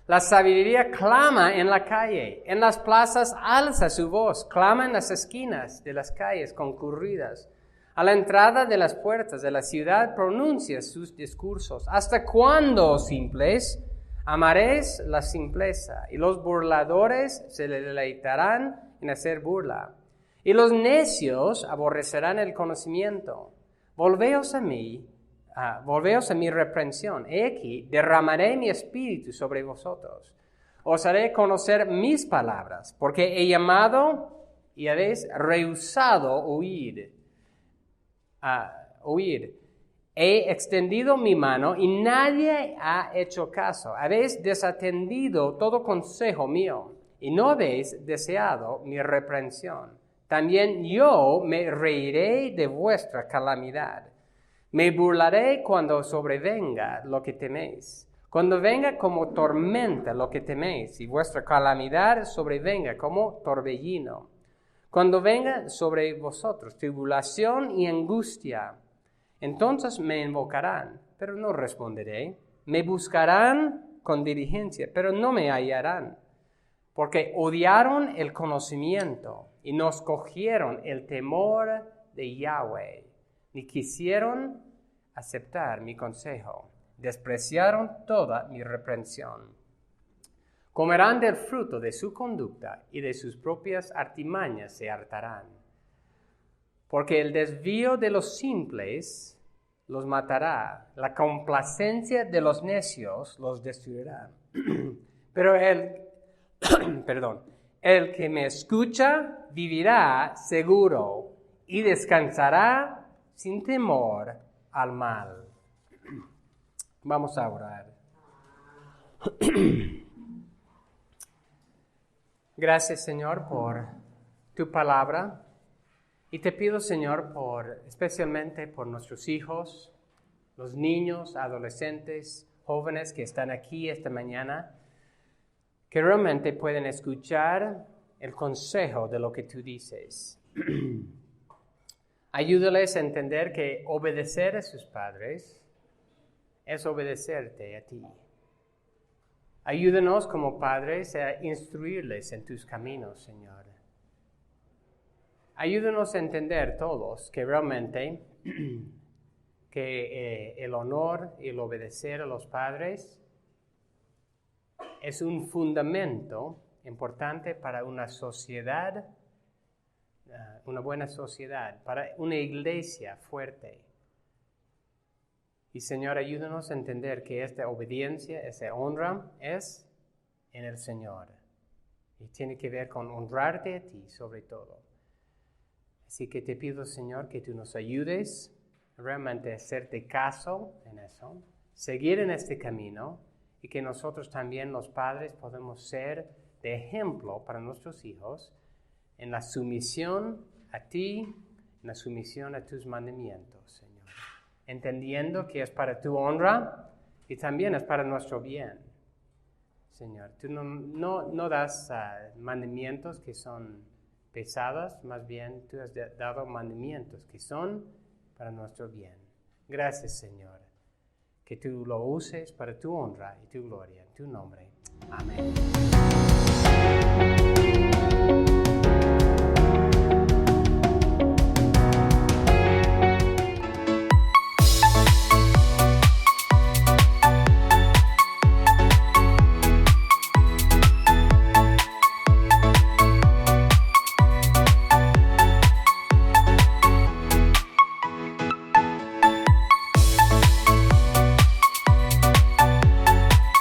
Speaker 1: La sabiduría clama en la calle, en las plazas alza su voz, clama en las esquinas de las calles concurridas. A la entrada de las puertas de la ciudad pronuncia sus discursos. ¿Hasta cuándo, simples? Amaréis la simpleza, y los burladores se deleitarán en hacer burla. Y los necios aborrecerán el conocimiento. Volveos a mi reprensión. He aquí, derramaré mi espíritu sobre vosotros. Os haré conocer mis palabras, porque he llamado y habéis rehusado oír. He extendido mi mano y nadie ha hecho caso. Habéis desatendido todo consejo mío y no habéis deseado mi reprensión. También yo me reiré de vuestra calamidad. Me burlaré cuando sobrevenga lo que teméis. Cuando venga como tormenta lo que teméis y vuestra calamidad sobrevenga como torbellino. Cuando venga sobre vosotros tribulación y angustia, entonces me invocarán, pero no responderé. Me buscarán con diligencia, pero no me hallarán. Porque odiaron el conocimiento y no escogieron el temor de Yahweh, ni quisieron aceptar mi consejo. Despreciaron toda mi reprensión. Comerán del fruto de su conducta y de sus propias artimañas se hartarán. porque el desvío de los simples los matará, la complacencia de los necios los destruirá. Pero el que me escucha vivirá seguro y descansará sin temor al mal. Vamos a orar. Gracias, Señor, por tu palabra. Y te pido, Señor, especialmente por nuestros hijos, los niños, adolescentes, jóvenes que están aquí esta mañana, que realmente pueden escuchar el consejo de lo que tú dices. Ayúdales a entender que obedecer a sus padres es obedecerte a ti. Ayúdanos como padres a instruirles en tus caminos, Señor. Ayúdanos a entender todos que realmente que el honor y el obedecer a los padres es un fundamento importante para una sociedad, una buena sociedad, para una iglesia fuerte. Y Señor, ayúdanos a entender que esta obediencia, esa honra es en el Señor. Y tiene que ver con honrarte a ti sobre todo. Así que te pido, Señor, que tú nos ayudes realmente a hacerte caso en eso, seguir en este camino y que nosotros también los padres podemos ser de ejemplo para nuestros hijos en la sumisión a ti, en la sumisión a tus mandamientos, Señor. Entendiendo que es para tu honra y también es para nuestro bien, Señor. Tú no das mandamientos que son pesadas, más bien tú has dado mandamientos que son para nuestro bien. Gracias, Señor, que tú lo uses para tu honra y tu gloria, en tu nombre. Amén.